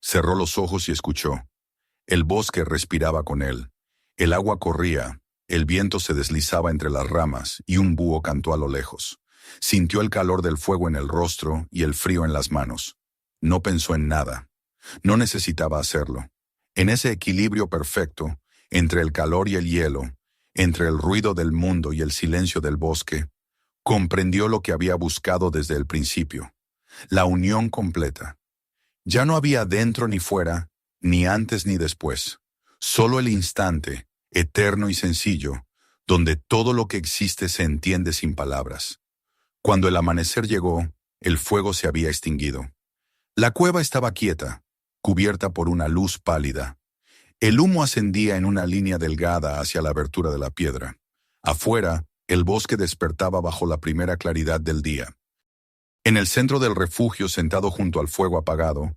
Speaker 1: Cerró los ojos y escuchó. El bosque respiraba con él. El agua corría, el viento se deslizaba entre las ramas y un búho cantó a lo lejos. Sintió el calor del fuego en el rostro y el frío en las manos. No pensó en nada. No necesitaba hacerlo. En ese equilibrio perfecto, entre el calor y el hielo, entre el ruido del mundo y el silencio del bosque, comprendió lo que había buscado desde el principio: la unión completa. Ya no había dentro ni fuera, ni antes ni después. Solo el instante, eterno y sencillo, donde todo lo que existe se entiende sin palabras. Cuando el amanecer llegó, el fuego se había extinguido. La cueva estaba quieta, cubierta por una luz pálida. El humo ascendía en una línea delgada hacia la abertura de la piedra. Afuera, el bosque despertaba bajo la primera claridad del día. En el centro del refugio, sentado junto al fuego apagado,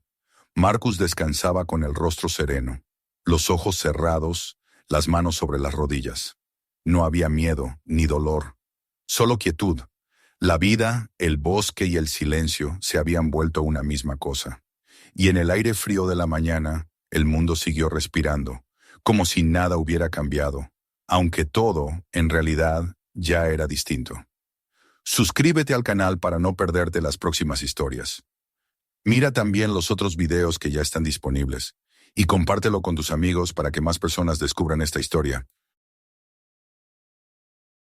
Speaker 1: Marcus descansaba con el rostro sereno, los ojos cerrados, las manos sobre las rodillas. No había miedo ni dolor, solo quietud. La vida, el bosque y el silencio se habían vuelto una misma cosa. Y en el aire frío de la mañana, el mundo siguió respirando, como si nada hubiera cambiado, aunque todo, en realidad, ya era distinto. Suscríbete al canal para no perderte las próximas historias. Mira también los otros videos que ya están disponibles y compártelo con tus amigos para que más personas descubran esta historia.